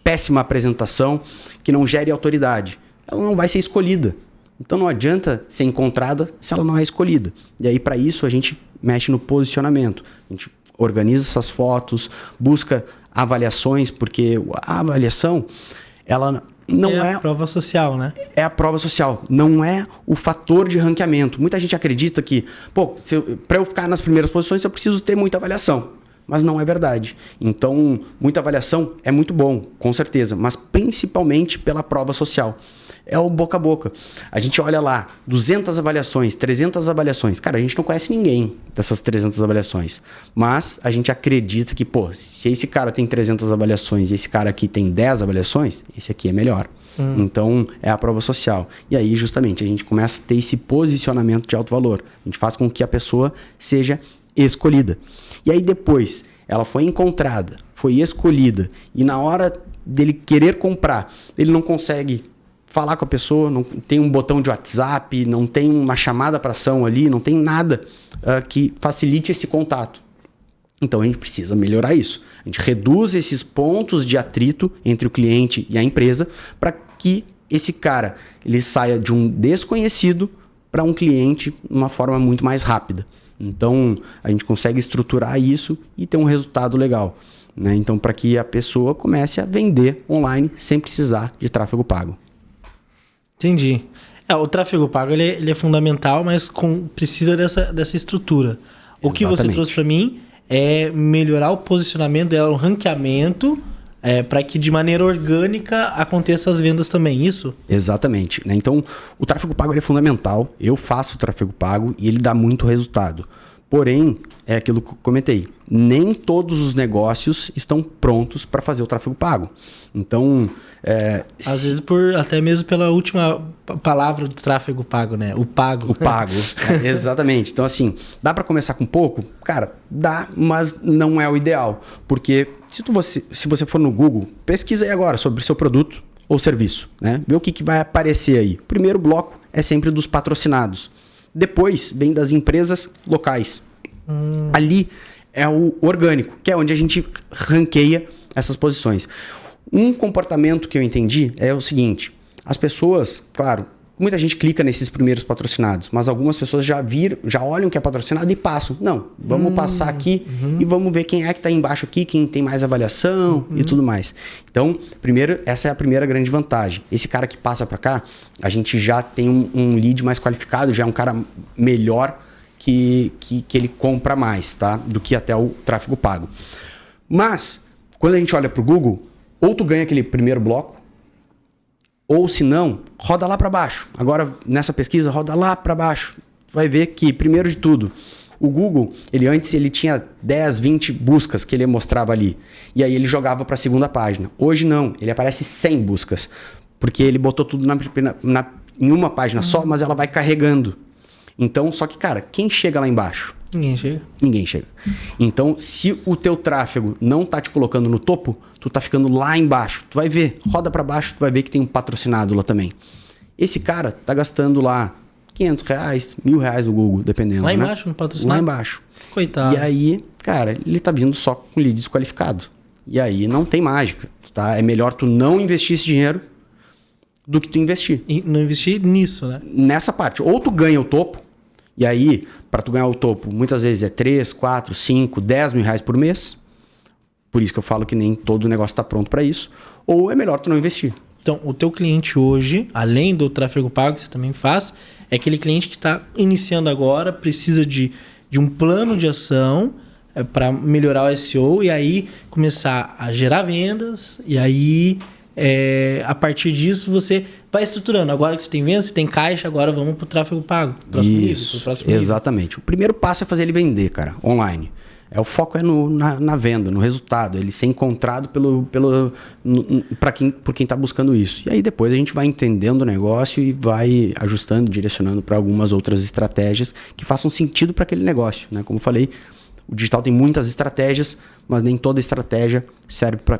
péssima apresentação que não gere autoridade. Ela não vai ser escolhida. Então não adianta ser encontrada se ela não é escolhida. E aí para isso a gente mexe no posicionamento. A gente organiza essas fotos, busca avaliações, porque a avaliação, ela não é a prova social, né? É a prova social, não é o fator de ranqueamento. Muita gente acredita que, para eu ficar nas primeiras posições eu preciso ter muita avaliação. Mas não é verdade. Então, muita avaliação é muito bom, com certeza, mas principalmente pela prova social. É o boca a boca. A gente olha lá, 200 avaliações, 300 avaliações. Cara, a gente não conhece ninguém dessas 300 avaliações. Mas a gente acredita que, se esse cara tem 300 avaliações e esse cara aqui tem 10 avaliações, esse aqui é melhor. Então, é a prova social. E aí, justamente, a gente começa a ter esse posicionamento de alto valor. A gente faz com que a pessoa seja escolhida. E aí, depois, ela foi encontrada, foi escolhida. E na hora dele querer comprar, ele não consegue falar com a pessoa, não tem um botão de WhatsApp, não tem uma chamada para ação ali, não tem nada que facilite esse contato. Então a gente precisa melhorar isso. A gente reduz esses pontos de atrito entre o cliente e a empresa para que esse cara ele saia de um desconhecido para um cliente de uma forma muito mais rápida. Então a gente consegue estruturar isso e ter um resultado legal, né? Então para que a pessoa comece a vender online sem precisar de tráfego pago. Entendi. O tráfego pago ele é fundamental, mas precisa dessa estrutura. O que você trouxe para mim é melhorar o posicionamento dela, o ranqueamento, para que de maneira orgânica aconteça as vendas também, isso? Exatamente, né? Então, o tráfego pago ele é fundamental. Eu faço o tráfego pago e ele dá muito resultado. Porém, é aquilo que eu comentei. Nem todos os negócios estão prontos para fazer o tráfego pago. Então... Às vezes até mesmo pela última palavra do tráfego pago, né? O pago. O pago, exatamente. Então, assim, dá para começar com pouco? Cara, dá, mas não é o ideal. Porque se você for no Google, pesquisa aí agora sobre o seu produto ou serviço, né? Vê o que vai aparecer aí. O primeiro bloco é sempre dos patrocinados. Depois vem das empresas locais. Ali é o orgânico, que é onde a gente ranqueia essas posições. Um comportamento que eu entendi é o seguinte: as pessoas, claro, muita gente clica nesses primeiros patrocinados, mas algumas pessoas já olham que é patrocinado e passam. Não, vamos passar aqui e vamos ver quem é que está embaixo aqui, quem tem mais avaliação e tudo mais. Então, primeiro, essa é a primeira grande vantagem. Esse cara que passa para cá, a gente já tem um lead mais qualificado, já é um cara melhor que ele compra mais, tá? Do que até o tráfego pago. Mas, quando a gente olha para o Google, ou tu ganha aquele primeiro bloco, ou se não, roda lá para baixo. Agora, nessa pesquisa, roda lá para baixo. Tu vai ver que, primeiro de tudo, o Google, antes ele tinha 10, 20 buscas que ele mostrava ali. E aí ele jogava para a segunda página. Hoje não, ele aparece 100 buscas. Porque ele botou tudo em uma página só, mas ela vai carregando. Então, só que, cara, quem chega lá embaixo? Ninguém chega. Então, se o teu tráfego não tá te colocando no topo, tu tá ficando lá embaixo. Tu vai ver, roda para baixo, tu vai ver que tem um patrocinado lá também. Esse cara tá gastando lá R$500, R$1.000 no Google, dependendo. Lá embaixo, no patrocinado? Lá embaixo. Coitado. E aí, cara, ele tá vindo só com lead desqualificado. E aí não tem mágica, tá? É melhor tu não investir esse dinheiro do que tu investir. E não investir nisso, né? Nessa parte. Ou tu ganha o topo, e aí, para tu ganhar o topo, muitas vezes é 3, 4, 5, 10 mil reais por mês. Por isso que eu falo que nem todo negócio está pronto para isso. Ou é melhor tu não investir. Então, o teu cliente hoje, além do tráfego pago que você também faz, é aquele cliente que está iniciando agora, precisa de um plano de ação para melhorar o SEO e aí começar a gerar vendas e aí... a partir disso você vai estruturando. Agora que você tem venda, você tem caixa, agora vamos pro tráfego pago. Isso, exatamente. O primeiro passo é fazer ele vender, cara, online. O foco é na venda, no resultado, ele ser encontrado por quem está buscando isso. E aí depois a gente vai entendendo o negócio e vai ajustando, direcionando para algumas outras estratégias que façam sentido para aquele negócio, né? Como eu falei, o digital tem muitas estratégias, mas nem toda estratégia serve para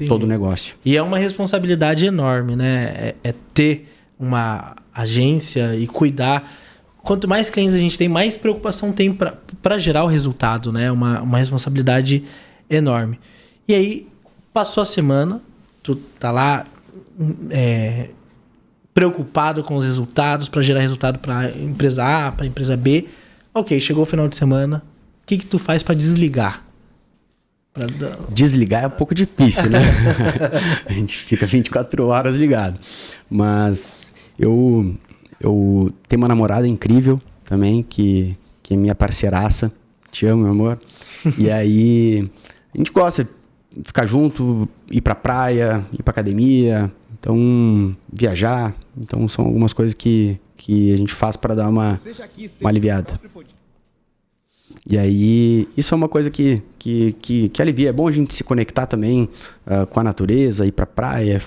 todo o negócio. E é uma responsabilidade enorme, né? É ter uma agência e cuidar. Quanto mais clientes a gente tem, mais preocupação tem para gerar o resultado, né? Uma responsabilidade enorme. E aí, passou a semana, tu tá lá preocupado com os resultados, para gerar resultado para a empresa A, para a empresa B. Ok, chegou o final de semana. O que tu faz para desligar? Desligar é um pouco difícil, né? A gente fica 24 horas ligado. Mas eu tenho uma namorada incrível também, que é minha parceiraça. Te amo, meu amor. E aí, a gente gosta de ficar junto, ir pra praia, ir pra academia, então viajar. Então são algumas coisas que a gente faz para dar uma aliviada. E aí, isso é uma coisa que alivia. É bom a gente se conectar também com a natureza, ir pra praia,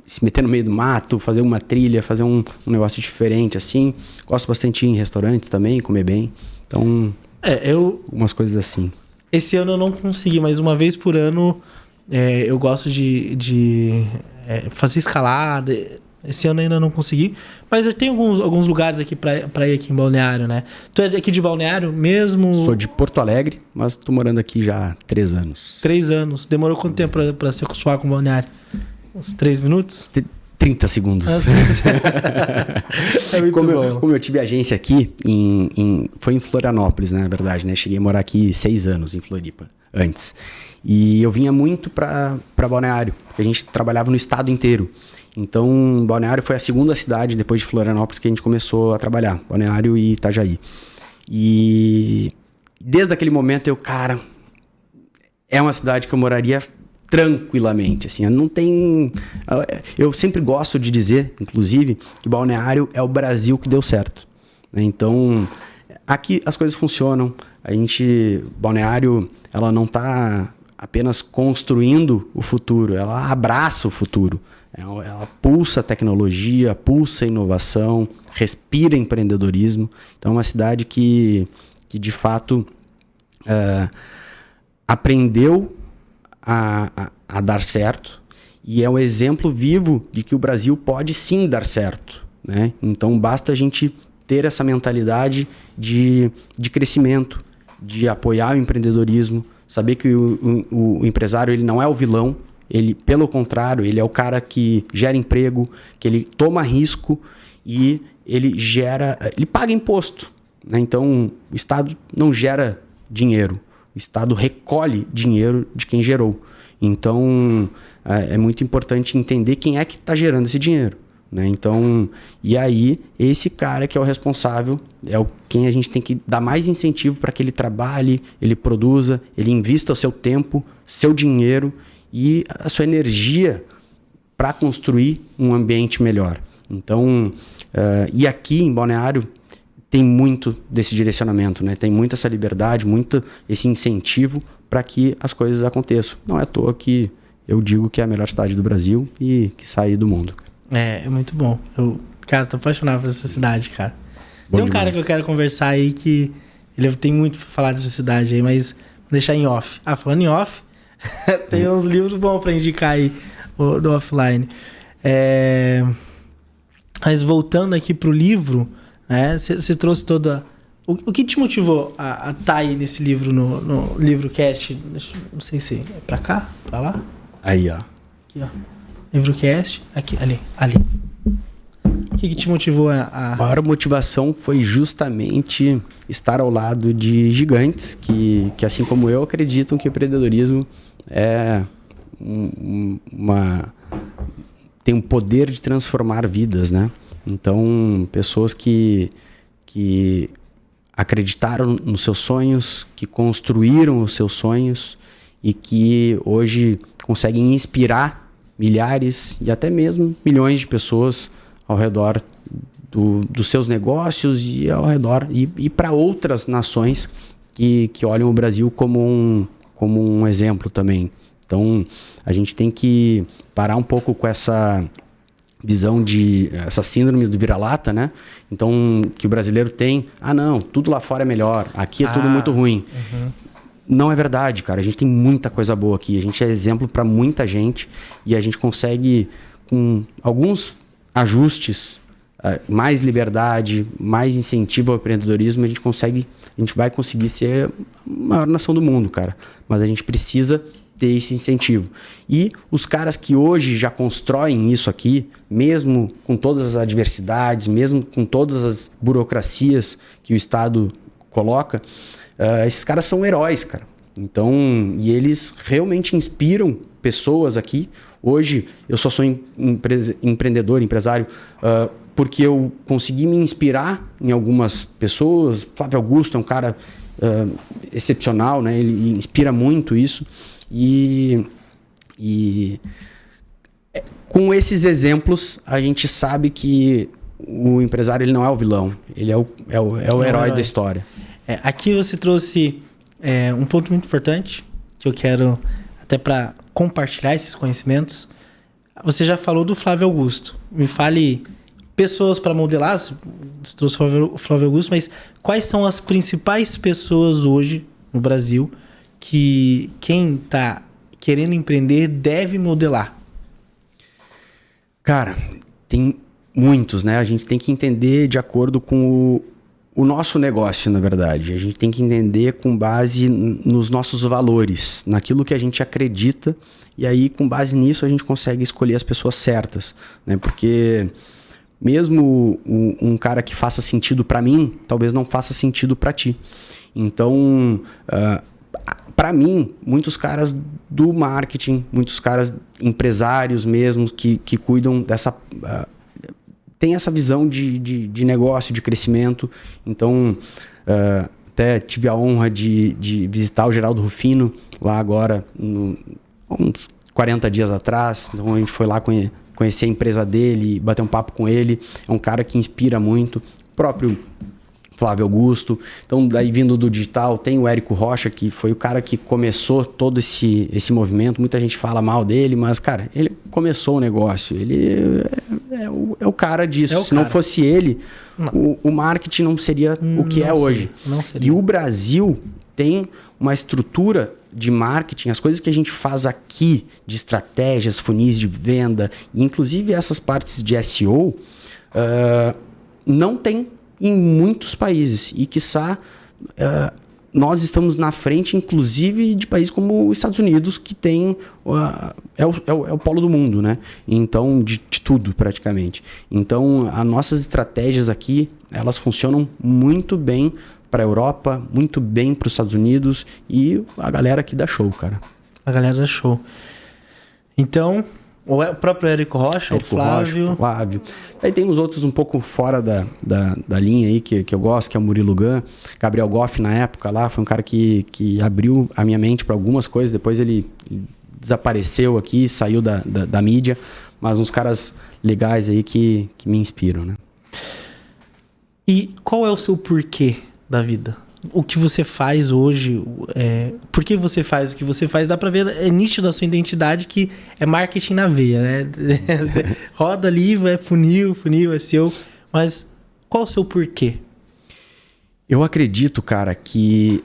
se meter no meio do mato, fazer uma trilha, fazer um negócio diferente, assim. Gosto bastante de ir em restaurantes também, comer bem. Então, algumas coisas assim. Esse ano eu não consegui, mas uma vez por ano eu gosto de fazer escalada. Esse ano ainda não consegui. Mas tem alguns lugares aqui pra ir aqui em Balneário, né? Tu é aqui de Balneário mesmo? Sou de Porto Alegre, mas tô morando aqui já há 3 anos. 3 anos. Demorou quanto tempo pra se acostumar com Balneário? Uns 3 minutos? 30 segundos. É muito bom. Como eu tive agência aqui, foi em Florianópolis, né, na verdade, né? Cheguei a morar aqui 6 anos em Floripa, antes. E eu vinha muito para Balneário, porque a gente trabalhava no estado inteiro. Então, Balneário foi a segunda cidade, depois de Florianópolis, que a gente começou a trabalhar. Balneário e Itajaí. E desde aquele momento cara, é uma cidade que eu moraria tranquilamente, assim, não tem... Eu sempre gosto de dizer, inclusive, que Balneário é o Brasil que deu certo, né? Então, aqui as coisas funcionam, Balneário, ela não está apenas construindo o futuro, ela abraça o futuro, ela pulsa tecnologia, pulsa inovação, respira empreendedorismo, então é uma cidade que de fato aprendeu a dar certo e é um exemplo vivo de que o Brasil pode sim dar certo, né? Então basta a gente ter essa mentalidade de crescimento, de apoiar o empreendedorismo, saber que o empresário ele não é o vilão, ele, pelo contrário, ele é o cara que gera emprego, que ele toma risco e ele paga imposto, né? Então o Estado não gera dinheiro, o Estado recolhe dinheiro de quem gerou. Então, é muito importante entender quem é que está gerando esse dinheiro, né? Então, e aí, esse cara que é o responsável, quem a gente tem que dar mais incentivo para que ele trabalhe, ele produza, ele invista o seu tempo, seu dinheiro e a sua energia para construir um ambiente melhor. Então, e aqui em Balneário, tem muito desse direcionamento, né? Tem muita essa liberdade, muito esse incentivo para que as coisas aconteçam. Não é à toa que eu digo que é a melhor cidade do Brasil e que sai do mundo. É muito bom. Cara, tô apaixonado por essa cidade, cara. Bom tem um demais. cara que eu quero conversar aí que ele tem muito pra falar dessa cidade aí, mas vou deixar em off. Falando em off, tem uns livros bons pra indicar aí do offline. Mas voltando aqui pro livro, né? Você trouxe toda... O que te motivou a estar aí nesse livro, no Livrocast? Não sei se é pra cá, pra lá? Aí, ó. Aqui, ó. Livrocast. Aqui, ali. O que te motivou a... maior motivação foi justamente estar ao lado de gigantes que assim como eu, acreditam que o empreendedorismo tem um poder de transformar vidas, né? Então, pessoas que acreditaram nos seus sonhos, que construíram os seus sonhos e que hoje conseguem inspirar milhares e até mesmo milhões de pessoas ao redor dos seus negócios e ao redor e para outras nações que olham o Brasil como um exemplo também. Então, a gente tem que parar um pouco com essa visão essa síndrome do vira-lata, né? Então, que o brasileiro tem, não, tudo lá fora é melhor, aqui é tudo muito ruim. Uhum. Não é verdade, cara. A gente tem muita coisa boa aqui. A gente é exemplo para muita gente e a gente consegue, com alguns ajustes, mais liberdade, mais incentivo ao empreendedorismo, a gente vai conseguir ser a maior nação do mundo, cara. Mas a gente precisa ter esse incentivo. E os caras que hoje já constroem isso aqui, mesmo com todas as adversidades, mesmo com todas as burocracias que o Estado coloca, esses caras são heróis, cara. Então, e eles realmente inspiram pessoas aqui. Hoje, eu só sou empreendedor, empresário, porque eu consegui me inspirar em algumas pessoas. Flávio Augusto é um cara excepcional, né? Ele inspira muito isso. E com esses exemplos, a gente sabe que o empresário ele não é o vilão, ele é o herói da história. Aqui você trouxe um ponto muito importante, que eu quero até para compartilhar esses conhecimentos. Você já falou do Flávio Augusto. Me fale pessoas para modelar, você trouxe o Flávio Augusto, mas quais são as principais pessoas hoje no Brasil que quem está querendo empreender deve modelar? Cara, tem muitos, né? A gente tem que entender de acordo com o nosso negócio, na verdade. A gente tem que entender com base nos nossos valores, naquilo que a gente acredita, e aí, com base nisso, a gente consegue escolher as pessoas certas, né? Porque mesmo um cara que faça sentido para mim, talvez não faça sentido para ti. Então, para mim, muitos caras do marketing, muitos caras empresários mesmo, que cuidam dessa... tem essa visão de negócio, de crescimento. Então, até tive a honra de visitar o Geraldo Rufino lá agora, uns 40 dias atrás. Então, a gente foi lá conhecer a empresa dele, bater um papo com ele. É um cara que inspira muito. O próprio Flávio Augusto. Então, daí vindo do digital, tem o Érico Rocha, que foi o cara que começou todo esse movimento. Muita gente fala mal dele, mas, cara, ele começou o negócio. Ele é o cara disso. Se não fosse ele, o marketing não seria o que é hoje. Não seria. E o Brasil tem uma estrutura de marketing, as coisas que a gente faz aqui, de estratégias, funis de venda, inclusive essas partes de SEO, não tem em muitos países. E, quiçá, nós estamos na frente, inclusive, de países como os Estados Unidos, que tem é o polo do mundo, né? Então, de tudo, praticamente. Então, as nossas estratégias aqui, elas funcionam muito bem para a Europa, muito bem para os Estados Unidos, e a galera aqui dá show, cara. A galera dá show. Então, o próprio Érico Rocha, o Flávio. Aí tem os outros um pouco fora da linha aí que eu gosto, que é o Murilo Gun. Gabriel Goff, na época lá, foi um cara que abriu a minha mente para algumas coisas. Depois ele desapareceu aqui, saiu da mídia. Mas uns caras legais aí que me inspiram, né? E qual é o seu porquê da vida? O que você faz hoje, por que você faz o que você faz, dá pra ver, é nítido a sua identidade, que é marketing na veia, né? Roda ali, é funil, SEO, mas qual o seu porquê? Eu acredito, cara, que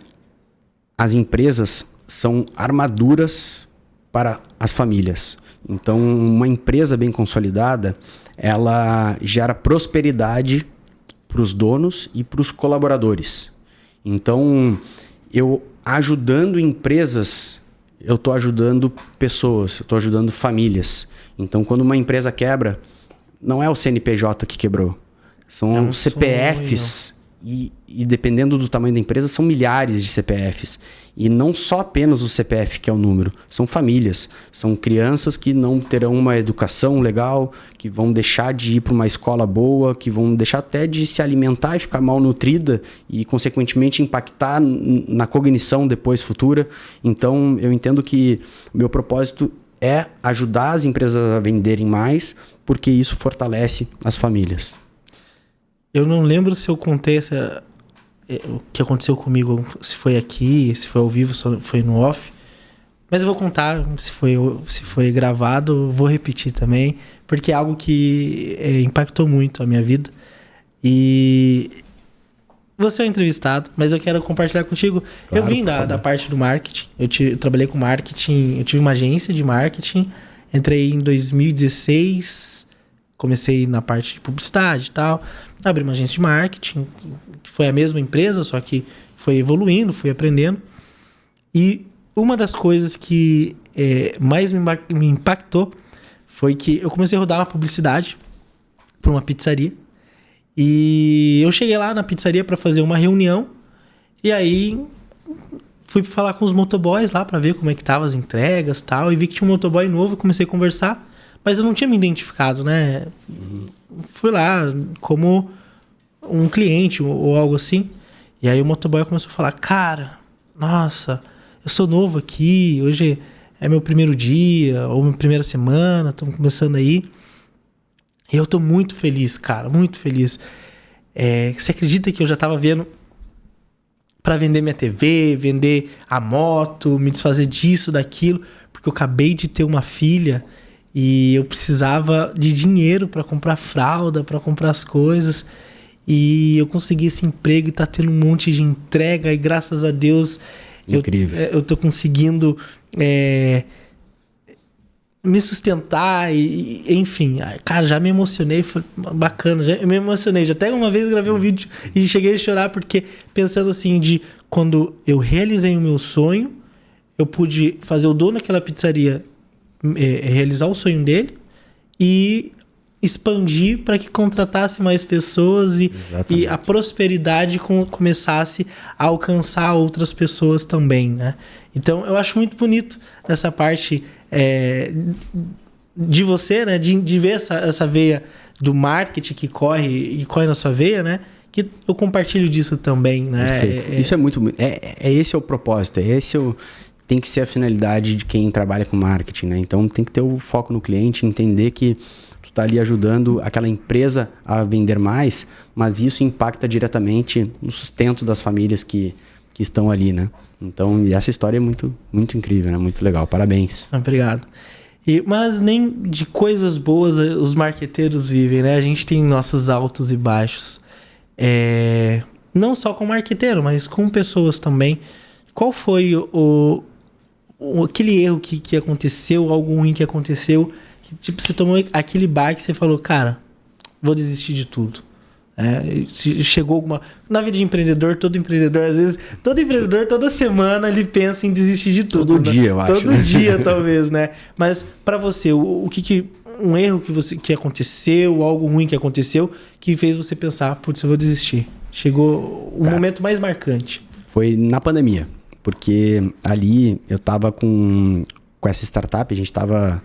as empresas são armaduras para as famílias. Então, uma empresa bem consolidada, ela gera prosperidade para os donos e para os colaboradores. Então, eu ajudando empresas, eu estou ajudando pessoas, eu estou ajudando famílias. Então, quando uma empresa quebra, não é o CNPJ que quebrou, são CPFs. E dependendo do tamanho da empresa, são milhares de CPFs. E não só apenas o CPF que é o número, são famílias. São crianças que não terão uma educação legal, que vão deixar de ir para uma escola boa, que vão deixar até de se alimentar e ficar mal nutrida e, consequentemente, impactar na cognição depois futura. Então, eu entendo que o meu propósito é ajudar as empresas a venderem mais, porque isso fortalece as famílias. Eu não lembro se eu contei o que aconteceu comigo, se foi aqui, se foi ao vivo, se foi no off. Mas eu vou contar, se foi gravado, vou repetir também, porque é algo que impactou muito a minha vida. E você é um entrevistado, mas eu quero compartilhar contigo. Claro, eu vim da parte do marketing, eu trabalhei com marketing, eu tive uma agência de marketing, entrei em 2016, comecei na parte de publicidade e tal, abri uma agência de marketing, que foi a mesma empresa, só que foi evoluindo, fui aprendendo. E uma das coisas que mais me impactou foi que eu comecei a rodar uma publicidade para uma pizzaria. E eu cheguei lá na pizzaria para fazer uma reunião. E aí fui falar com os motoboys lá para ver como é que estavam as entregas e tal. E vi que tinha um motoboy novo, comecei a conversar. Mas eu não tinha me identificado, né? Fui lá como um cliente ou algo assim. E aí o motoboy começou a falar: cara, nossa, eu sou novo aqui, hoje é meu primeiro dia, ou minha primeira semana, estamos começando aí. E eu tô muito feliz, cara, muito feliz. Você acredita que eu já tava vendo para vender minha TV, vender a moto, me desfazer disso, daquilo, porque eu acabei de ter uma filha e eu precisava de dinheiro para comprar fralda, para comprar as coisas. E eu consegui esse emprego e tá tendo um monte de entrega e graças a Deus... Incrível. Eu tô conseguindo me sustentar e enfim. Cara, já me emocionei, foi bacana, já me emocionei. Já até uma vez gravei um vídeo e cheguei a chorar porque pensando assim de quando eu realizei o meu sonho, eu pude fazer o dono daquela pizzaria realizar o sonho dele e expandir para que contratasse mais pessoas e a prosperidade começasse a alcançar outras pessoas também, né? Então, eu acho muito bonito essa parte de você, né? De ver essa veia do marketing que corre na sua veia, né? Que eu compartilho disso também, né? Isso é muito... esse é o propósito, tem que ser a finalidade de quem trabalha com marketing, né? Então, tem que ter o foco no cliente, entender que tu tá ali ajudando aquela empresa a vender mais, mas isso impacta diretamente no sustento das famílias que estão ali, né? Então, essa história é muito, muito incrível, né? Muito legal. Parabéns. Obrigado. Mas nem de coisas boas os marqueteiros vivem, né? A gente tem nossos altos e baixos. Não só com marqueteiro, mas com pessoas também. Qual foi aquele erro que aconteceu, algo ruim que aconteceu, que tipo, você tomou aquele baque e você falou, cara, vou desistir de tudo. Se chegou alguma... Na vida de empreendedor, todo empreendedor, às vezes, todo empreendedor, toda semana, ele pensa em desistir de tudo. Todo dia, eu acho. Todo dia, talvez, né? Mas pra você, um erro que aconteceu, algo ruim que aconteceu, que fez você pensar, putz, eu vou desistir. Chegou o momento mais marcante. Foi na pandemia. Porque ali eu tava com essa startup, a gente tava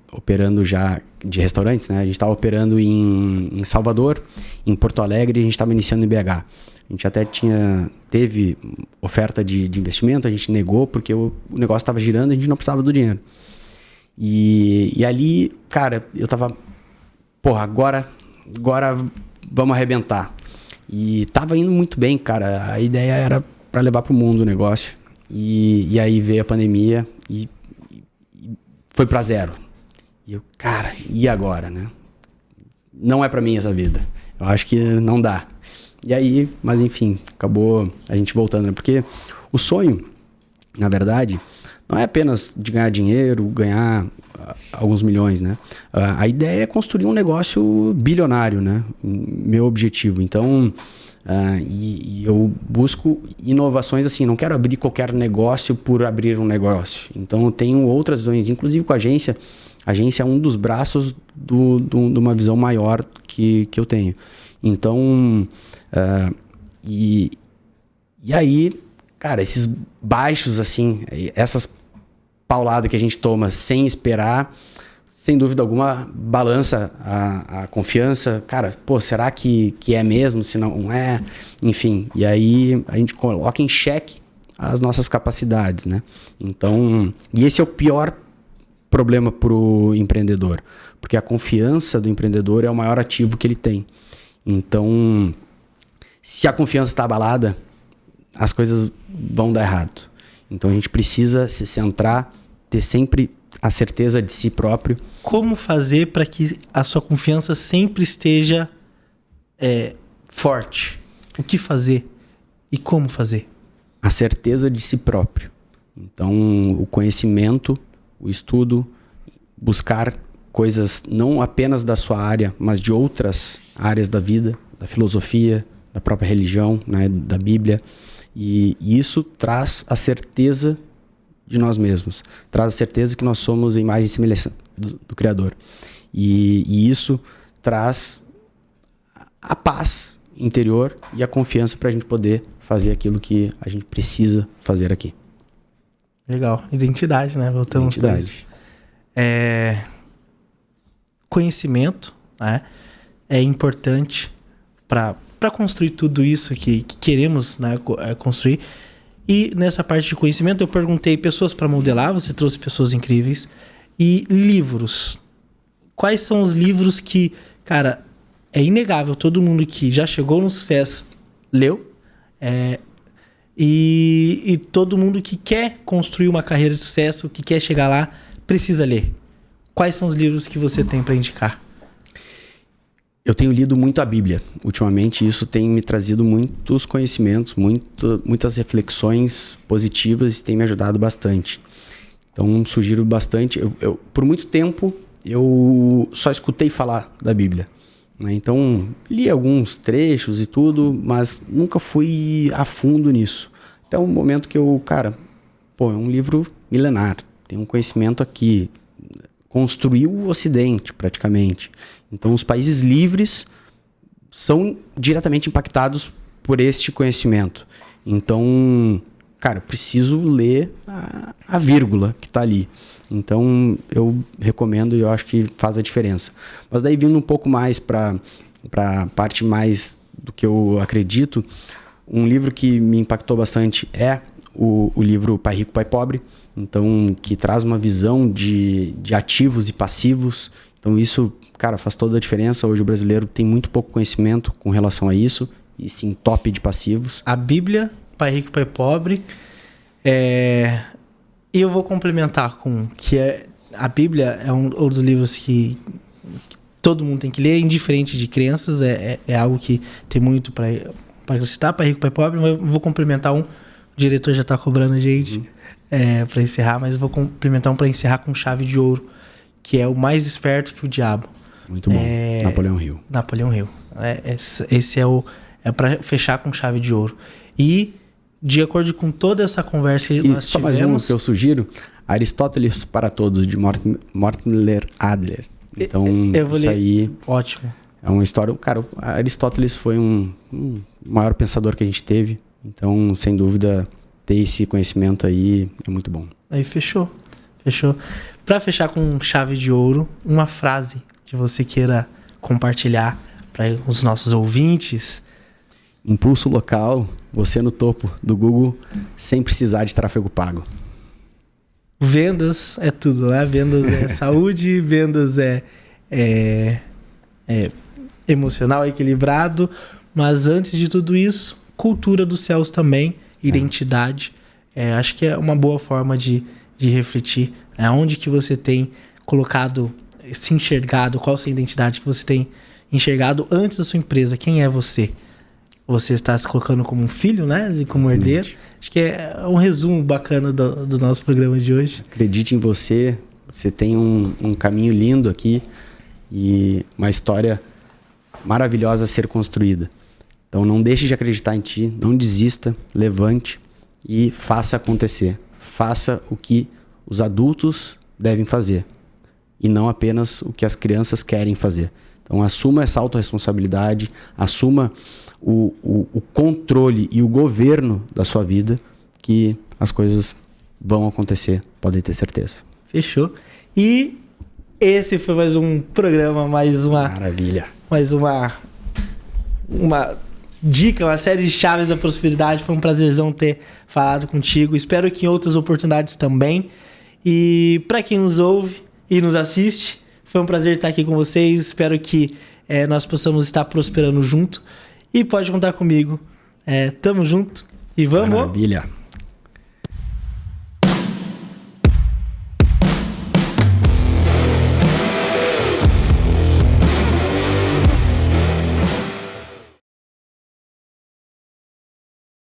operando já de restaurantes, né? A gente tava operando em Salvador, em Porto Alegre, e a gente tava iniciando em BH. A gente até teve oferta de investimento, a gente negou porque o negócio tava girando e a gente não precisava do dinheiro. E ali, cara, eu tava... Porra, agora vamos arrebentar. E tava indo muito bem, cara. A ideia era para levar para o mundo o negócio. E aí veio a pandemia e foi para zero. E eu, cara, e agora, né? Não é para mim essa vida. Eu acho que não dá. E aí, mas enfim, acabou a gente voltando, né? Porque o sonho, na verdade, não é apenas de ganhar dinheiro, ganhar alguns milhões, né? A ideia é construir um negócio bilionário, né? Meu objetivo. Então... e eu busco inovações assim, não quero abrir qualquer negócio por abrir um negócio. Então eu tenho outras visões, inclusive com a agência. A agência é um dos braços de uma visão maior que eu tenho. Então, e aí, cara, esses baixos assim, essas pauladas que a gente toma sem esperar, sem dúvida alguma, balança a confiança. Cara, pô, será que é mesmo? Se não é? Enfim, e aí a gente coloca em xeque as nossas capacidades, né? Então, e esse é o pior problema pro empreendedor, porque a confiança do empreendedor é o maior ativo que ele tem. Então, se a confiança está abalada, as coisas vão dar errado. Então, a gente precisa se centrar, ter sempre a certeza de si próprio. Como fazer para que a sua confiança sempre esteja forte? O que fazer e como fazer? A certeza de si próprio. Então, o conhecimento, o estudo, buscar coisas não apenas da sua área, mas de outras áreas da vida, da filosofia, da própria religião, né, da Bíblia. E isso traz a certeza de nós mesmos. Traz a certeza que nós somos a imagem e semelhança do Criador. E isso traz a paz interior e a confiança para a gente poder fazer aquilo que a gente precisa fazer aqui. Legal. Identidade, né? Voltamos para isso. Conhecimento, né? É importante para construir tudo isso que queremos, né, construir. E nessa parte de conhecimento eu perguntei pessoas para modelar, você trouxe pessoas incríveis. E livros. Quais são os livros que, cara, é inegável, todo mundo que já chegou no sucesso leu. E todo mundo que quer construir uma carreira de sucesso, que quer chegar lá, precisa ler. Quais são os livros que você tem para indicar? Eu tenho lido muito a Bíblia. Ultimamente isso tem me trazido muitos conhecimentos, muitas reflexões positivas e tem me ajudado bastante. Então, sugiro bastante. Por muito tempo, eu só escutei falar da Bíblia, né? Então, li alguns trechos e tudo, mas nunca fui a fundo nisso. Até o momento que é um livro milenar, tem um conhecimento aqui, construiu o Ocidente, praticamente. Então, os países livres são diretamente impactados por este conhecimento. Então, cara, preciso ler a vírgula que está ali. Então, eu recomendo e eu acho que faz a diferença. Mas daí, vindo um pouco mais para a parte mais do que eu acredito, um livro que me impactou bastante é o livro Pai Rico, Pai Pobre. Então, que traz uma visão de ativos e passivos. Então, isso, cara, faz toda a diferença. Hoje o brasileiro tem muito pouco conhecimento com relação a isso. E sim, top de passivos. A Bíblia, Pai Rico, Pai Pobre. E eu vou complementar com que a Bíblia é um dos livros que todo mundo tem que ler, indiferente de crenças. É algo que tem muito para citar, Pai Rico, Pai Pobre. Mas eu vou complementar um. O diretor já está cobrando a gente para encerrar, mas eu vou complementar um para encerrar com chave de ouro, que é o Mais Esperto que o Diabo. Muito bom. Napoleão Hill. Napoleão Hill. Esse é para fechar com chave de ouro. E, de acordo com toda essa conversa que nós só tivemos... mais um que eu sugiro, Aristóteles para Todos, de Mortimer Adler. Então, eu vou isso ler. aí... Ótimo. É uma história... Cara, Aristóteles foi um maior pensador que a gente teve. Então, sem dúvida, ter esse conhecimento aí é muito bom. Aí fechou. Para fechar com chave de ouro, uma frase que você queira compartilhar para os nossos ouvintes. Impulso local, você no topo do Google, sem precisar de tráfego pago. Vendas é tudo, né? Vendas é saúde, vendas é emocional, equilibrado, mas antes de tudo isso, cultura dos céus também, identidade. Acho que é uma boa forma de refletir. Onde que você tem colocado, se enxergado, qual a sua identidade que você tem enxergado antes da sua empresa, quem é você? Você está se colocando como um filho, né? Como herdeiro. Acho que é um resumo bacana do nosso programa de hoje. Acredite em você. Você tem um caminho lindo aqui e uma história maravilhosa a ser construída. Então não deixe de acreditar em ti, não desista, levante e faça acontecer. Faça o que os adultos devem fazer e não apenas o que as crianças querem fazer. Então assuma essa autorresponsabilidade, assuma o controle e o governo da sua vida, que as coisas vão acontecer, podem ter certeza. Fechou. E esse foi mais um programa, mais uma... Maravilha. Mais uma dica, uma série de chaves da prosperidade. Foi um prazerzão ter falado contigo. Espero que em outras oportunidades também. E para quem nos ouve e nos assiste, foi um prazer estar aqui com vocês. Espero que nós possamos estar prosperando junto. E pode contar comigo. Tamo junto e vamos... Maravilha.